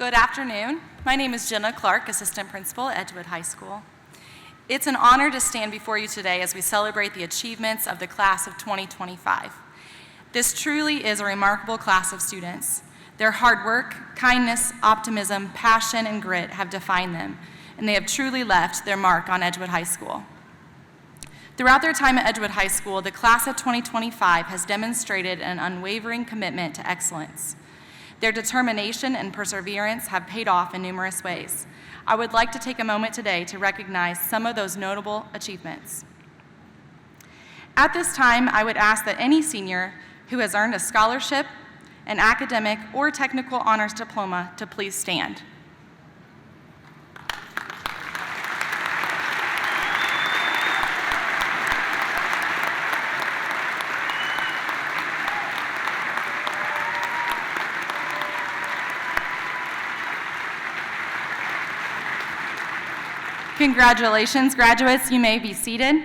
Good afternoon. My name is Jenna Clark, Assistant Principal at Edgewood High School. It's an honor to stand before you today as we celebrate the achievements of the class of 2025. This truly is a remarkable class of students. Their hard work, kindness, optimism, passion, and grit have defined them, and they have truly left their mark on Edgewood High School. Throughout their time at Edgewood High School, the class of 2025 has demonstrated an unwavering commitment to excellence. Their determination and perseverance have paid off in numerous ways. I would like to take a moment today to recognize some of those notable achievements. At this time, I would ask that any senior who has earned a scholarship, an academic, or technical honors diploma to please stand. Congratulations, graduates. You may be seated.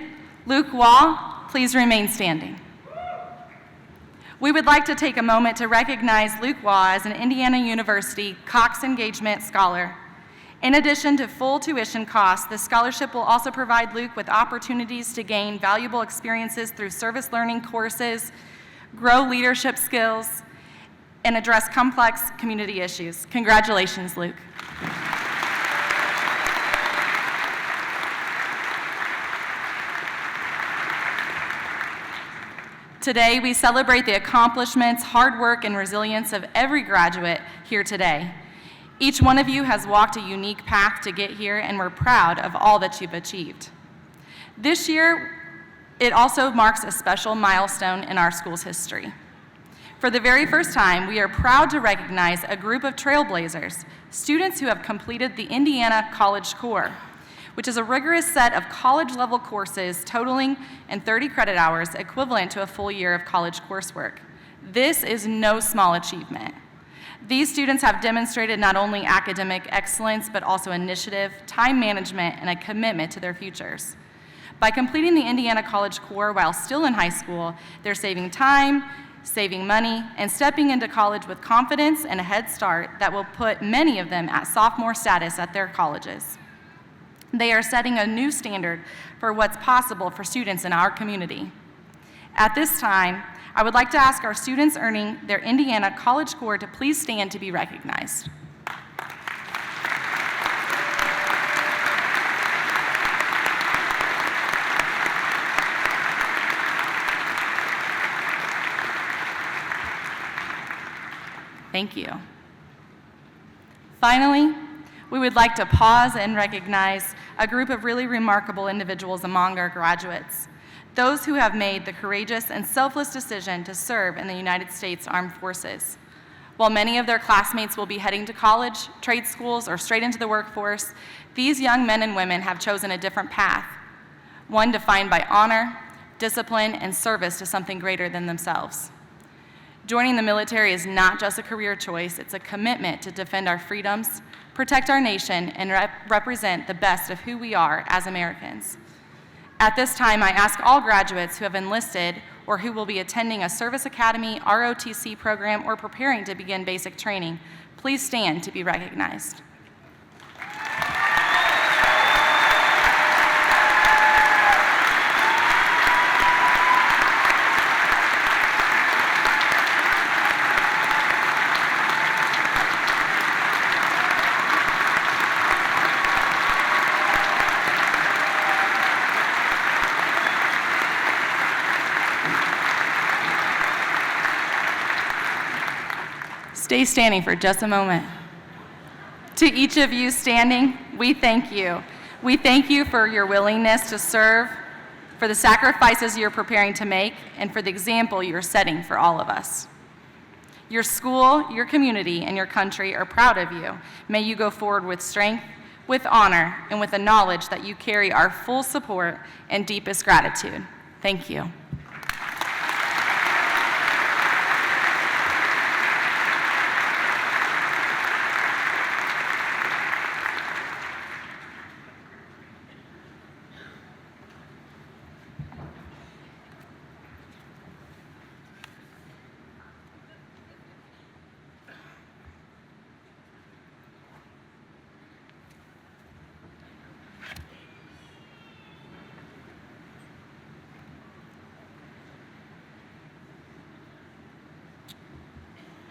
Luke Wall, please remain standing. We would like to take a moment to recognize Luke Wall as an Indiana University Cox Engagement Scholar. In addition to full tuition costs, the scholarship will also provide Luke with opportunities to gain valuable experiences through service learning courses, grow leadership skills, and address complex community issues. Congratulations, Luke. Today, we celebrate the accomplishments, hard work, and resilience of every graduate here today. Each one of you has walked a unique path to get here, and we're proud of all that you've achieved. This year, it also marks a special milestone in our school's history. For the very first time, we are proud to recognize a group of trailblazers, students who have completed the Indiana College Core, which is a rigorous set of college-level courses totaling in 30 credit hours, equivalent to a full year of college coursework. This is no small achievement. These students have demonstrated not only academic excellence, but also initiative, time management, and a commitment to their futures. By completing the Indiana College Core while still in high school, they're saving time, saving money, and stepping into college with confidence and a head start that will put many of them at sophomore status at their colleges. They are setting a new standard for what's possible for students in our community. At this time, I would like to ask our students earning their Indiana College Core to please stand to be recognized. Thank you. Finally, we would like to pause and recognize a group of really remarkable individuals among our graduates, those who have made the courageous and selfless decision to serve in the United States Armed Forces. While many of their classmates will be heading to college, trade schools, or straight into the workforce, these young men and women have chosen a different path, one defined by honor, discipline, and service to something greater than themselves. Joining the military is not just a career choice, it's a commitment to defend our freedoms, protect our nation, and represent the best of who we are as Americans. At this time, I ask all graduates who have enlisted or who will be attending a service academy, ROTC program, or preparing to begin basic training, please stand to be recognized. Stay standing for just a moment. To each of you standing, we thank you. We thank you for your willingness to serve, for the sacrifices you're preparing to make, and for the example you're setting for all of us. Your school, your community, and your country are proud of you. May you go forward with strength, with honor, and with the knowledge that you carry our full support and deepest gratitude. Thank you.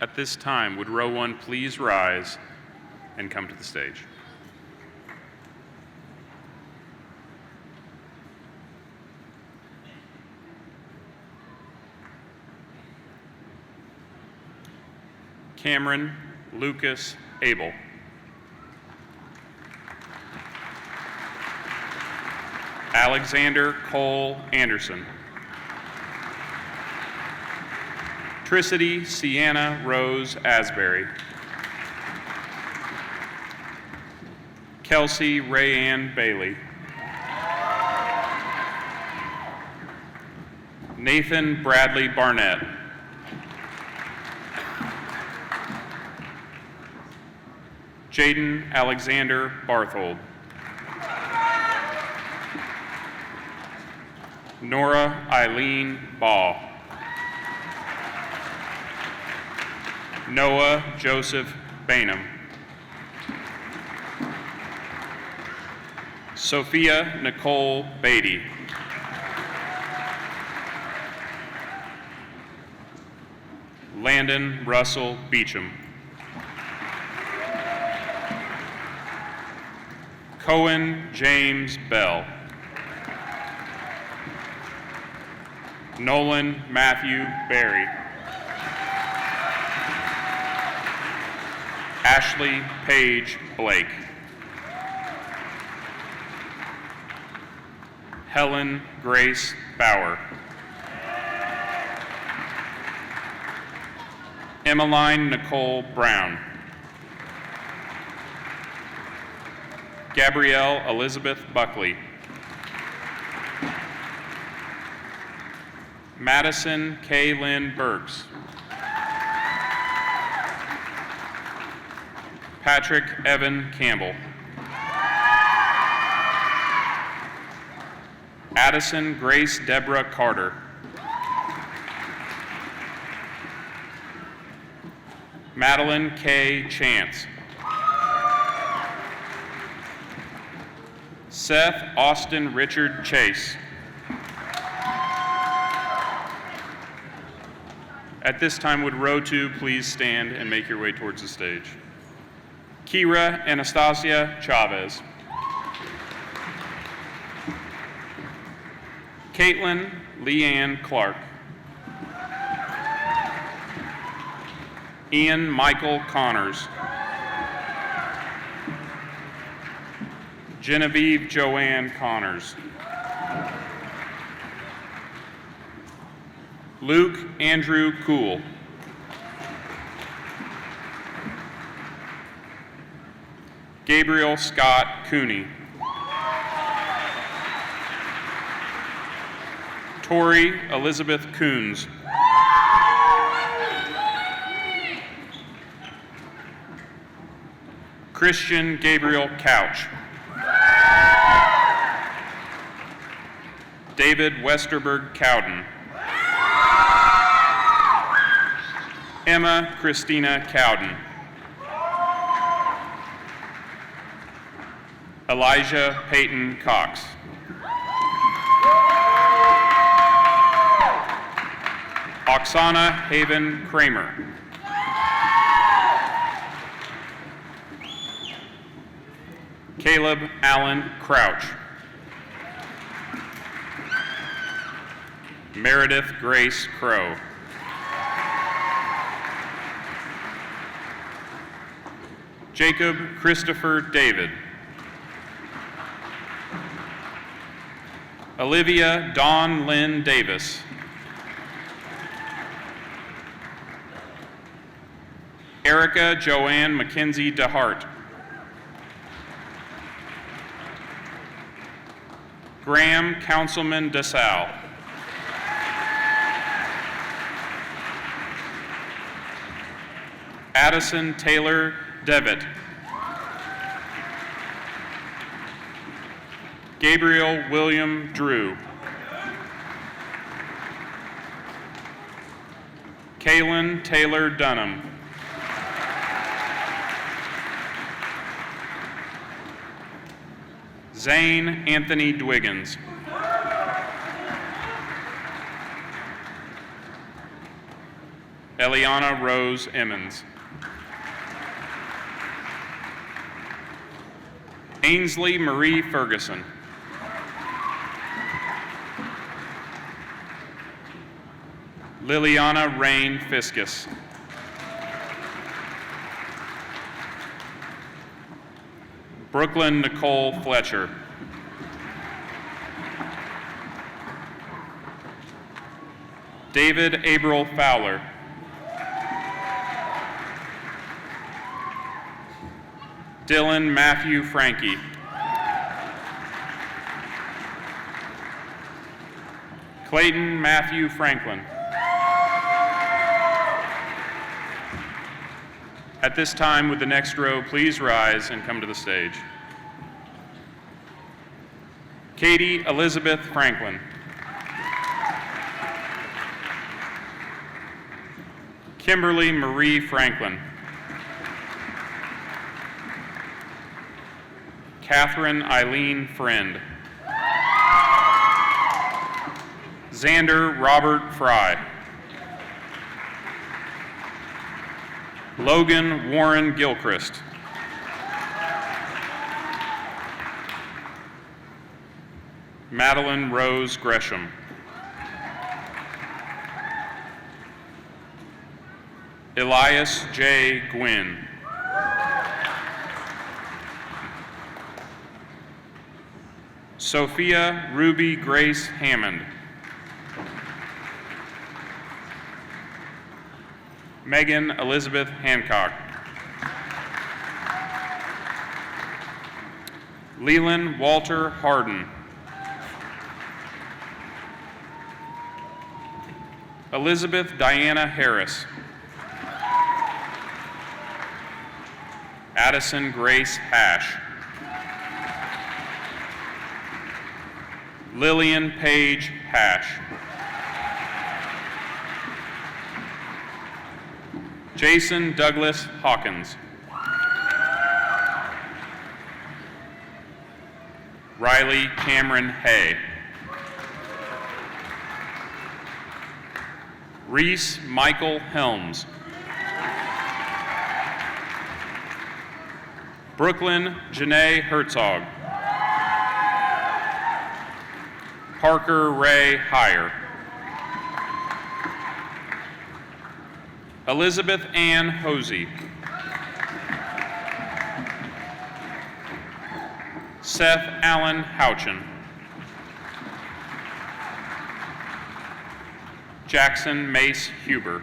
At this time, would row 1 please rise and come to the stage? Cameron Lucas Abel. Alexander Cole Anderson. Tricity Sienna Rose Asbury. Kelsey Rayanne Bailey. Nathan Bradley Barnett. Jaden Alexander Barthold. Nora Eileen Ball. Noah Joseph Bainham. Sophia Nicole Beatty. Landon Russell Beecham. Cohen James Bell. Nolan Matthew Berry. Ashley Paige Blake. Helen Grace Bauer. Emmeline Nicole Brown. Gabrielle Elizabeth Buckley. Madison K. Lynn Burks. Patrick Evan Campbell. Addison Grace Deborah Carter. Madeline K. Chance. Seth Austin Richard Chase. At this time, would row 2 please stand and make your way towards the stage? Kira Anastasia Chavez. Caitlin Leanne Clark. Ian Michael Connors. Genevieve Joanne Connors. Luke Andrew Cool. Gabriel Scott Cooney. Tori Elizabeth Coons. Christian Gabriel Couch. David Westerberg Cowden. Emma Christina Cowden. Elijah Peyton Cox. Oksana Haven Kramer. Caleb Allen Crouch. Meredith Grace Crow. Jacob Christopher David. Olivia Dawn Lynn Davis. Erica Joanne Mackenzie DeHart. Graham Councilman DeSalle. Addison Taylor Devitt. Gabriel William Drew. Kaylin Taylor Dunham. Zane Anthony Dwiggins. Eliana Rose Emmons. Ainsley Marie Ferguson. Liliana Rain Fiskus. Brooklyn Nicole Fletcher. David Abril Fowler. Dylan Matthew Frankie. Clayton Matthew Franklin. At this time, would the next row please rise and come to the stage? Katie Elizabeth Franklin. Kimberly Marie Franklin. Catherine Eileen Friend. Xander Robert Fry. Logan Warren Gilchrist. Madeline Rose Gresham. Elias J. Gwynn. Sophia Ruby Grace Hammond. Megan Elizabeth Hancock. Leland Walter Harden. Elizabeth Diana Harris. Addison Grace Hash. Lillian Page Hash. Jason Douglas Hawkins. Riley Cameron Hay. Reese Michael Helms. Brooklyn Janae Herzog. Parker Ray Heyer. Elizabeth Ann Hosey. Seth Allen Houchin. Jackson Mace Huber.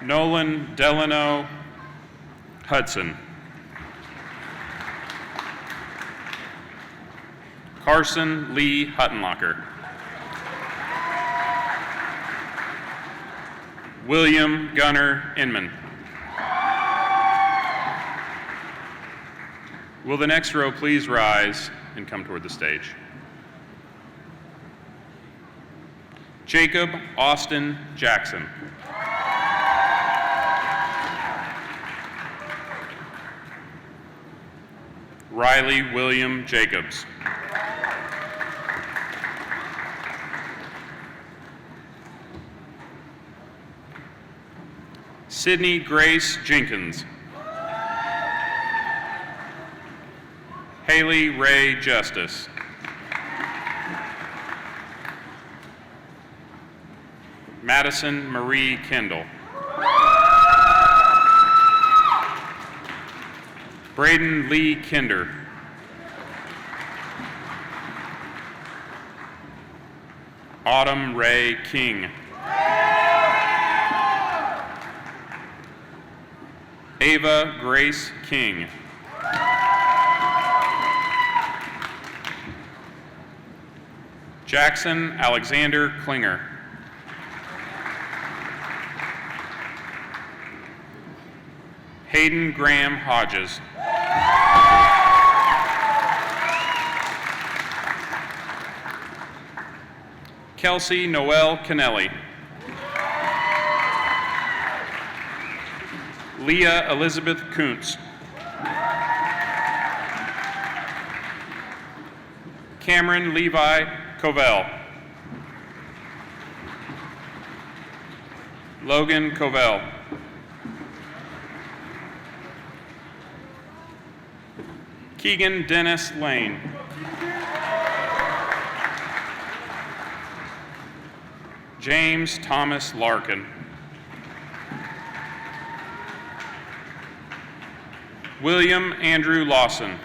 Nolan Delano Hudson. Carson Lee Huttenlocker. William Gunnar Inman. Will the next row please rise and come toward the stage? Jacob Austin Jackson. Riley William Jacobs. Sydney Grace Jenkins. Haley Ray Justice. Madison Marie Kendall. Braden Lee Kinder. Autumn Ray King. Ava Grace King. Jackson Alexander Klinger. Hayden Graham Hodges. Kelsey Noel Kennelly. Leah Elizabeth Kuntz. Cameron Levi Covell. Logan Covell. Keegan Dennis Lane. James Thomas Larkin. William Andrew Lawson.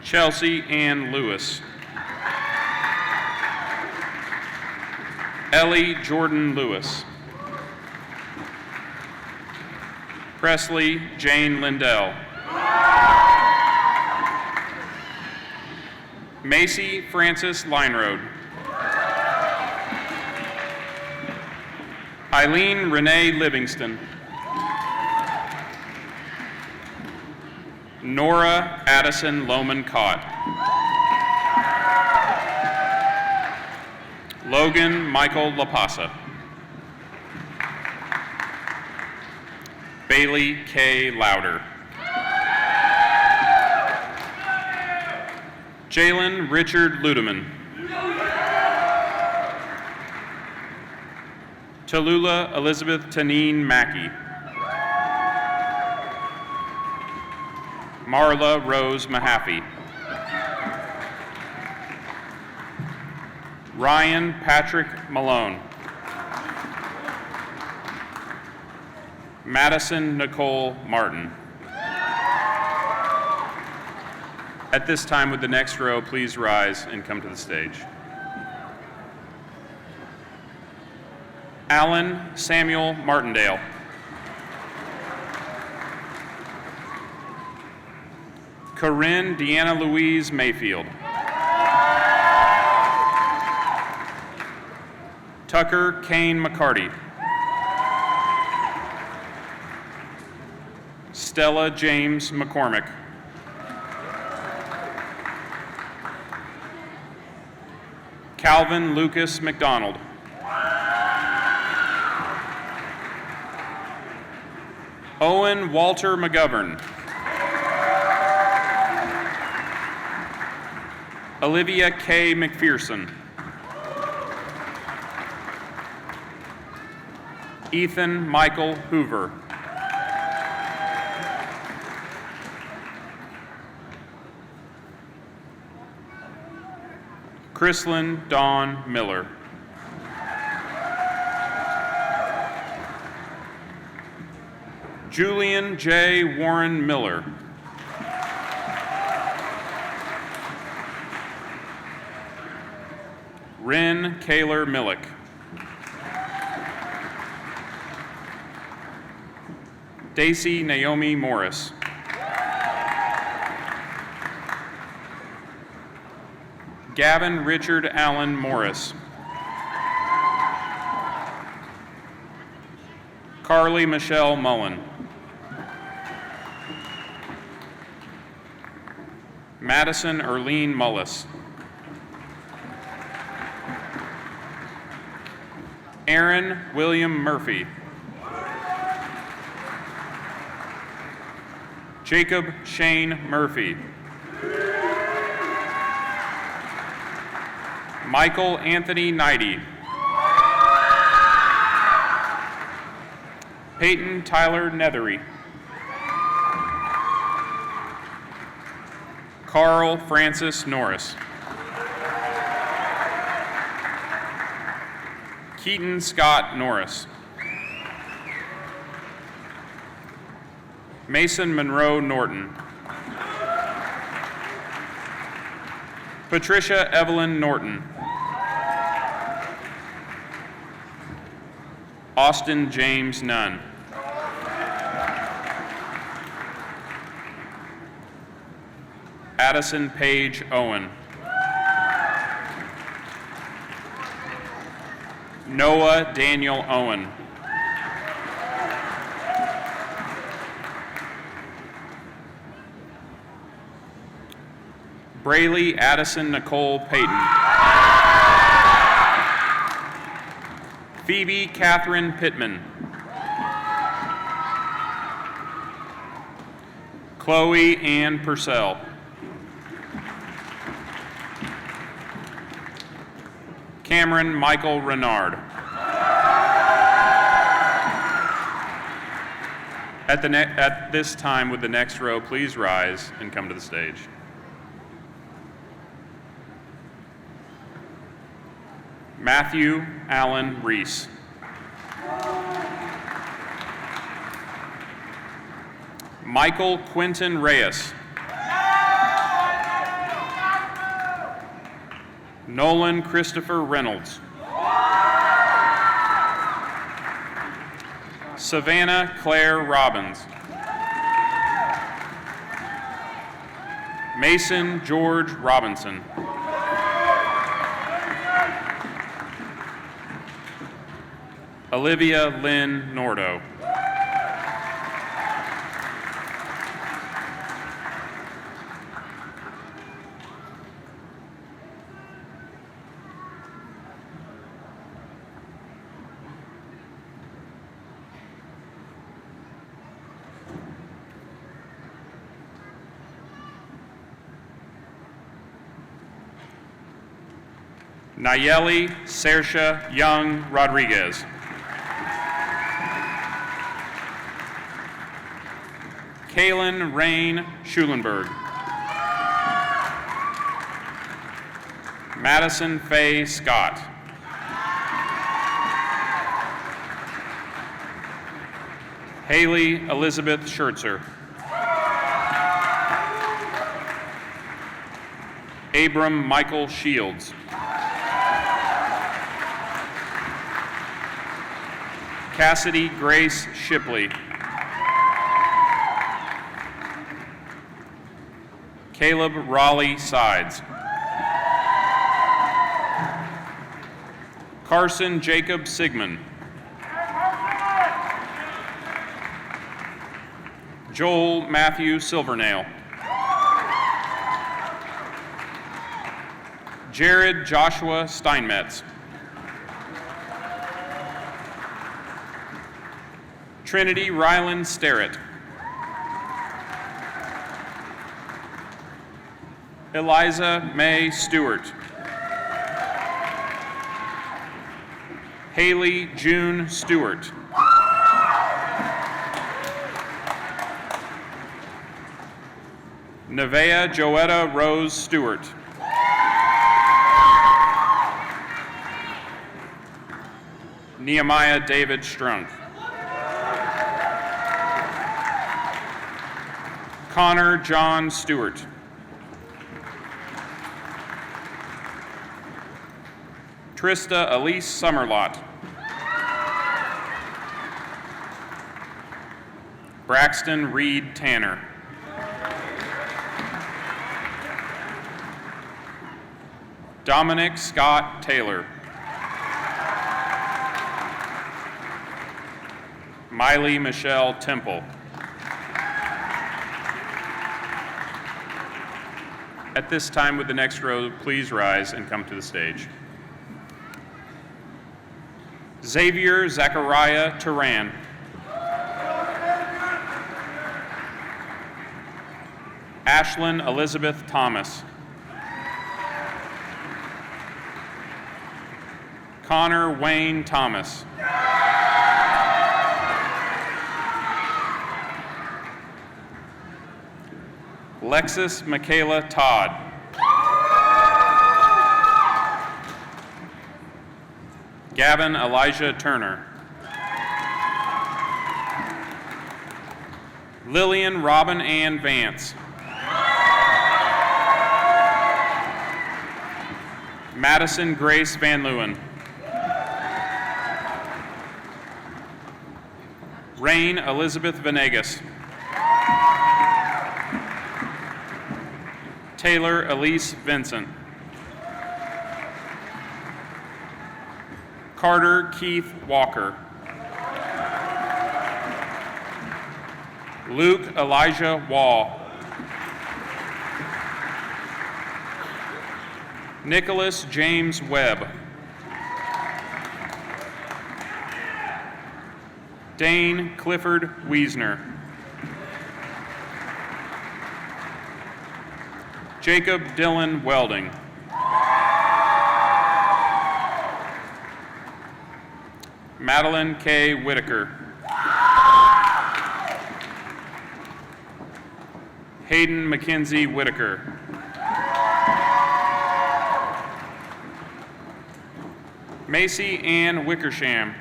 Chelsea Ann Lewis. Ellie Jordan Lewis. Presley Jane Lindell. Macy Frances Lineroad. Eileen Renee Livingston. Nora Addison Lohman Cott. Logan Michael LaPasa. Bailey K. Louder. Jalen Richard Ludeman. Tallulah Elizabeth Taneen Mackey. Marla Rose Mahaffey. Ryan Patrick Malone. Madison Nicole Martin. At this time, would the next row please rise and come to the stage? Alan Samuel Martindale. Corinne Deanna Louise Mayfield. Tucker Kane McCarty. Stella James McCormick. Calvin Lucas McDonald. Owen Walter McGovern. Olivia K. McPherson. Ethan Michael Hoover. Chrislyn Dawn Miller. Julian J. Warren Miller. Ren Kaler Millick. Daisy Naomi Morris. Gavin Richard Allen Morris. Carly Michelle Mullen. Madison Erlene Mullis. Aaron William Murphy. Jacob Shane Murphy. Michael Anthony Knighty. Peyton Tyler Nethery. Carl Francis Norris. Keaton Scott Norris. Mason Monroe Norton. Patricia Evelyn Norton. Austin James Nunn. Addison Paige Owen. Noah Daniel Owen. Braylee Addison Nicole Payton. Phoebe Catherine Pittman. Chloe Ann Purcell. Cameron Michael Renard. At this time, would the next row please rise and come to the stage? Matthew Allen Reese. Michael Quinton Reyes. Nolan Christopher Reynolds. Savannah Claire Robbins. Mason George Robinson. Olivia Lynn Nordo. Nayeli Sersha Young Rodriguez. Kaylin Rain Schulenberg. Madison Faye Scott. Haley Elizabeth Schertzer. Abram Michael Shields. Cassidy Grace Shipley. Caleb Raleigh Sides. Carson Jacob Sigmund. Joel Matthew Silvernail. Jared Joshua Steinmetz. Trinity Ryland Sterrett. Eliza May Stewart. Haley June Stewart. Nevea Joetta Rose Stewart. Nehemiah David Strunk. Connor John Stewart. Trista Elise Summerlot. Braxton Reed Tanner. Dominic Scott Taylor. Miley Michelle Temple. At this time, would the next row please rise and come to the stage? Xavier Zachariah Turan. Ashlyn Elizabeth Thomas. Connor Wayne Thomas. Lexus Michaela Todd. Gavin Elijah Turner. Lillian Robin Ann Vance. Madison Grace Van Leeuwen. Rain Elizabeth Venegas. Taylor Elise Vincent. Carter Keith Walker. Luke Elijah Wall. Nicholas James Webb. Dane Clifford Wiesner. Jacob Dylan Welding. Madeline K. Whitaker. Hayden Mackenzie Whitaker. Macy Ann Wickersham.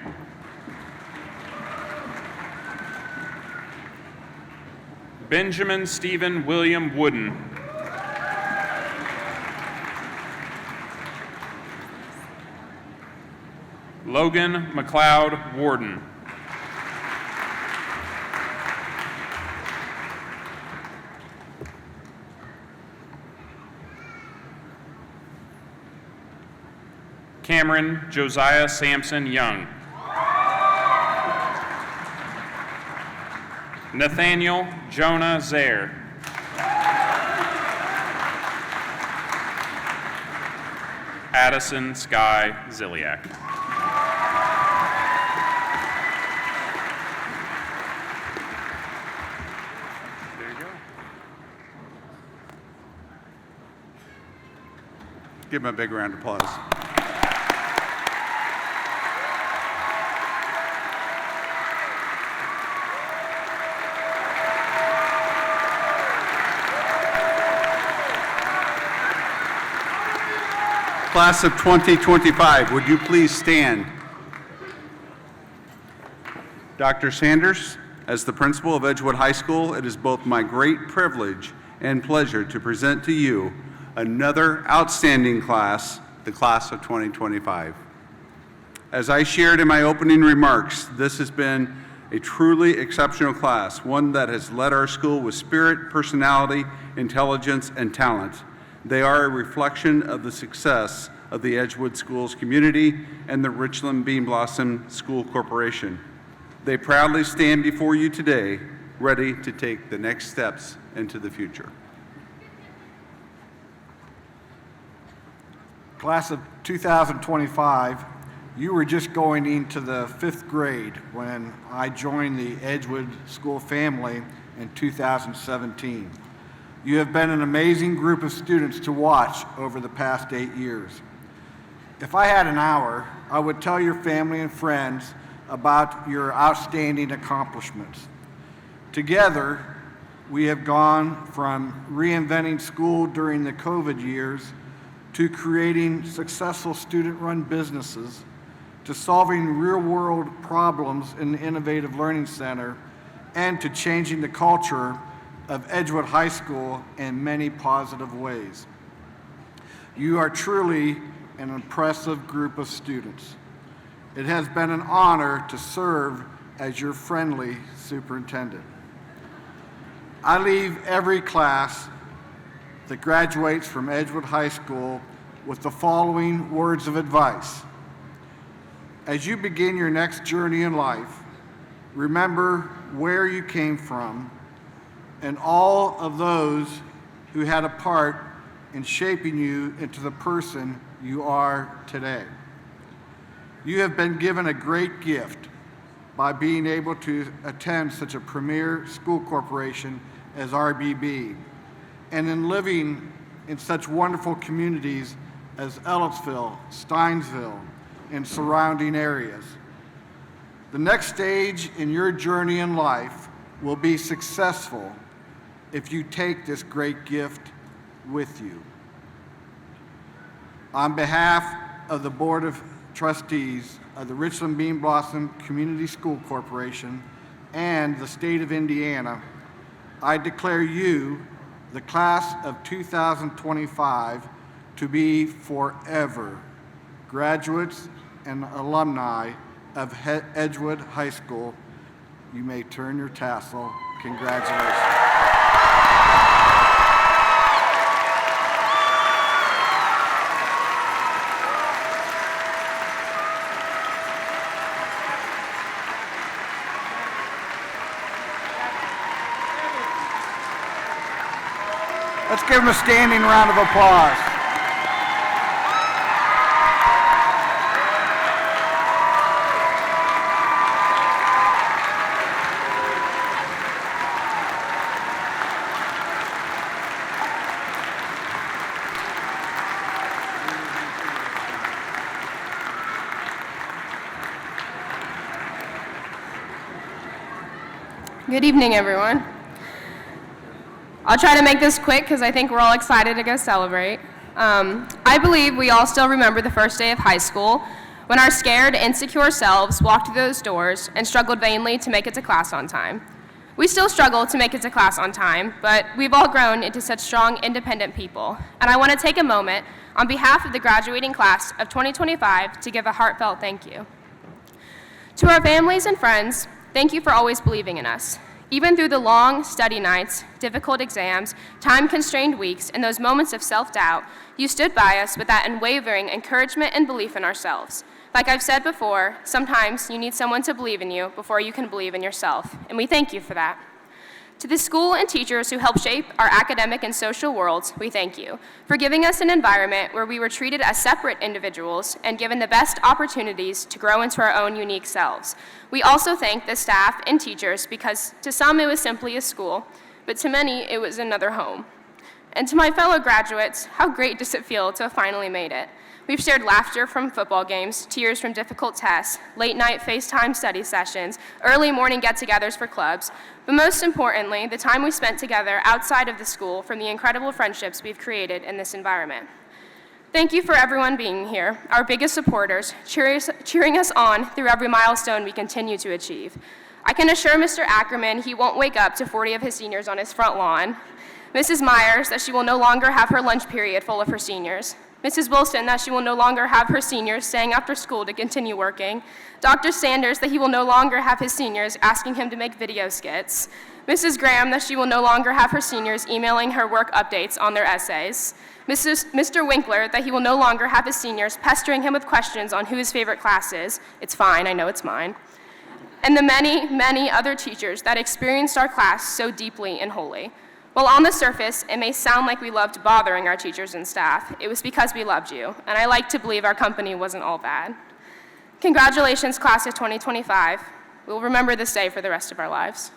Benjamin Stephen William Wooden. Logan McLeod Warden. Cameron Josiah Sampson Young. Nathaniel Jonah Zaire. Addison Sky Ziliak. There you go. Give him a big round of applause. Class of 2025, would you please stand? Dr. Sanders, as the principal of Edgewood High School, it is both my great privilege and pleasure to present to you another outstanding class, the class of 2025. As I shared in my opening remarks, this has been a truly exceptional class, one that has led our school with spirit, personality, intelligence, and talent. They are a reflection of the success of the Edgewood Schools community and the Richland Bean Blossom School Corporation. They proudly stand before you today, ready to take the next steps into the future. Class of 2025, you were just going into the 5th grade when I joined the Edgewood School family in 2017. You have been an amazing group of students to watch over the past 8 years. If I had an hour, I would tell your family and friends about your outstanding accomplishments. Together, we have gone from reinventing school during the COVID years to creating successful student-run businesses, to solving real-world problems in the Innovative Learning Center, and to changing the culture of Edgewood High School in many positive ways. You are truly an impressive group of students. It has been an honor to serve as your friendly superintendent. I leave every class that graduates from Edgewood High School with the following words of advice. As you begin your next journey in life, remember where you came from and all of those who had a part in shaping you into the person you are today. You have been given a great gift by being able to attend such a premier school corporation as RBB, and in living in such wonderful communities as Ellettsville, Steinsville, and surrounding areas. The next stage in your journey in life will be successful if you take this great gift with you. On behalf of the Board of Trustees of the Richland Bean Blossom Community School Corporation and the state of Indiana, I declare you, the class of 2025, to be forever graduates and alumni of Edgewood High School. You may turn your tassel. Congratulations. Let's give them a standing round of applause. Good evening, everyone. I'll try to make this quick because I think we're all excited to go celebrate. I believe we all still remember the first day of high school when our scared, insecure selves walked through those doors and struggled vainly to make it to class on time. We still struggle to make it to class on time, but we've all grown into such strong, independent people. And I want to take a moment on behalf of the graduating class of 2025 to give a heartfelt thank you. To our families and friends, thank you for always believing in us. Even through the long study nights, difficult exams, time-constrained weeks, and those moments of self-doubt, you stood by us with that unwavering encouragement and belief in ourselves. Like I've said before, sometimes you need someone to believe in you before you can believe in yourself, and we thank you for that. To the school and teachers who helped shape our academic and social worlds, we thank you for giving us an environment where we were treated as separate individuals and given the best opportunities to grow into our own unique selves. We also thank the staff and teachers because to some it was simply a school, but to many it was another home. And to my fellow graduates, how great does it feel to have finally made it? We've shared laughter from football games, tears from difficult tests, late-night FaceTime study sessions, early morning get-togethers for clubs, but most importantly, the time we spent together outside of the school from the incredible friendships we've created in this environment. Thank you for everyone being here, our biggest supporters, cheering us on through every milestone we continue to achieve. I can assure Mr. Ackerman he won't wake up to 40 of his seniors on his front lawn, Mrs. Myers that she will no longer have her lunch period full of her seniors, Mrs. Wilson that she will no longer have her seniors staying after school to continue working, Dr. Sanders that he will no longer have his seniors asking him to make video skits, Mrs. Graham that she will no longer have her seniors emailing her work updates on their essays, Mr. Winkler that he will no longer have his seniors pestering him with questions on who his favorite class is, it's fine, I know it's mine, and the many, many other teachers that experienced our class so deeply and wholly. While on the surface, it may sound like we loved bothering our teachers and staff, it was because we loved you, and I like to believe our company wasn't all bad. Congratulations, class of 2025. We'll remember this day for the rest of our lives.